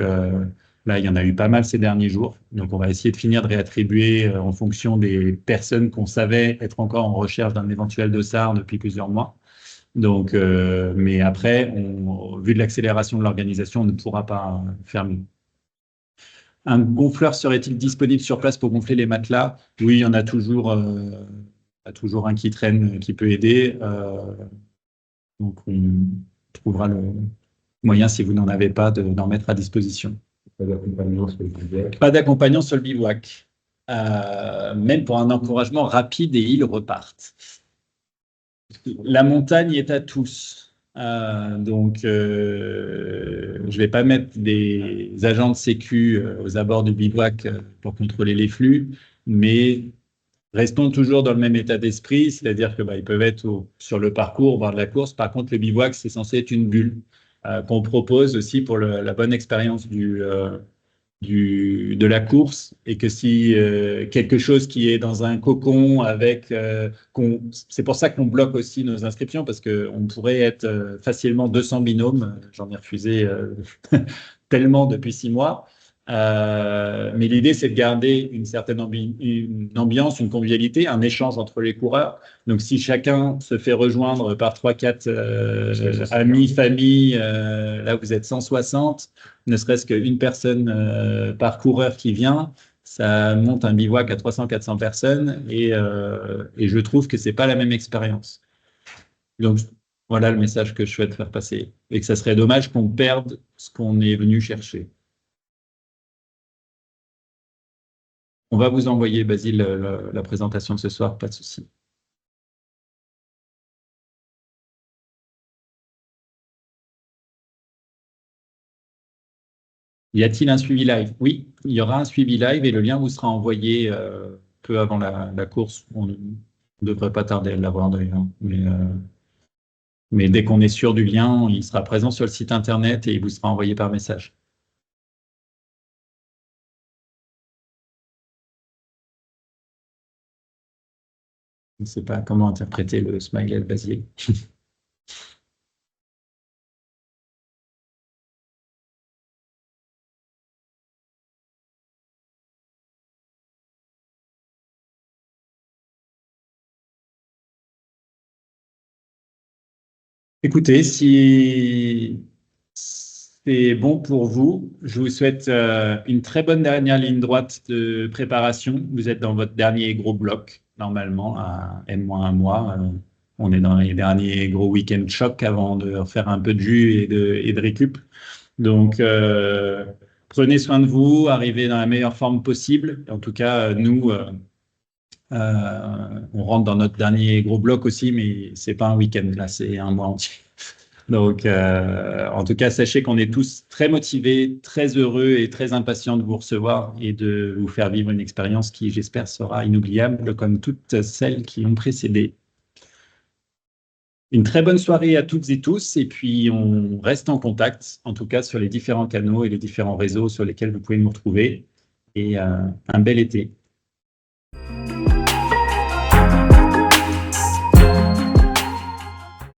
là, il y en a eu pas mal ces derniers jours. Donc on va essayer de finir de réattribuer en fonction des personnes qu'on savait être encore en recherche d'un éventuel dossard depuis plusieurs mois. Donc, mais après, vu de l'accélération de l'organisation, on ne pourra pas faire mieux. Un gonfleur serait-il disponible sur place pour gonfler les matelas? Oui, il y en a toujours, toujours un qui traîne, qui peut aider. Donc, on trouvera le moyen, si vous n'en avez pas, d'en mettre à disposition. Pas d'accompagnement sur le bivouac. Pas d'accompagnant sur le bivouac. Même pour un encouragement rapide et ils repartent. La montagne est à tous. Donc, je ne vais pas mettre des agents de sécu aux abords du bivouac pour contrôler les flux, mais restons toujours dans le même état d'esprit, c'est-à-dire que ils peuvent être sur le parcours, voir de la course. Par contre, le bivouac, c'est censé être une bulle qu'on propose aussi pour la bonne expérience de la course, et que si quelque chose qui est dans un cocon avec c'est pour ça qu'on bloque aussi nos inscriptions, parce que on pourrait être facilement 200 binômes. J'en ai refusé tellement depuis 6 mois. Mais l'idée, c'est de garder une certaine une ambiance, une convivialité, un échange entre les coureurs. Donc, si chacun se fait rejoindre par 3-4 amis, familles, là vous êtes 160, ne serait-ce qu'une personne par coureur qui vient, ça monte un bivouac à 300-400 personnes, et je trouve que c'est pas la même expérience. Donc, voilà le message que je souhaite faire passer, et que ça serait dommage qu'on perde ce qu'on est venu chercher. On va vous envoyer, Basile, la présentation de ce soir, pas de souci. Y a-t-il un suivi live? Oui, il y aura un suivi live et le lien vous sera envoyé peu avant la course. On ne devrait pas tarder à l'avoir d'ailleurs. Mais dès qu'on est sûr du lien, il sera présent sur le site internet et il vous sera envoyé par message. Je ne sais pas comment interpréter le smiley de Basile. Écoutez, si c'est bon pour vous, je vous souhaite une très bonne dernière ligne droite de préparation. Vous êtes dans votre dernier gros bloc, normalement, à N-1 mois. On est dans les derniers gros week-end chocs avant de refaire un peu de jus et de récup. Donc, prenez soin de vous, arrivez dans la meilleure forme possible. En tout cas, nous, on rentre dans notre dernier gros bloc aussi, mais c'est pas un week-end, là, c'est un mois entier. Donc, en tout cas, sachez qu'on est tous très motivés, très heureux et très impatients de vous recevoir et de vous faire vivre une expérience qui, j'espère, sera inoubliable comme toutes celles qui ont précédé. Une très bonne soirée à toutes et tous, et puis on reste en contact, en tout cas sur les différents canaux et les différents réseaux sur lesquels vous pouvez nous retrouver. Et un bel été.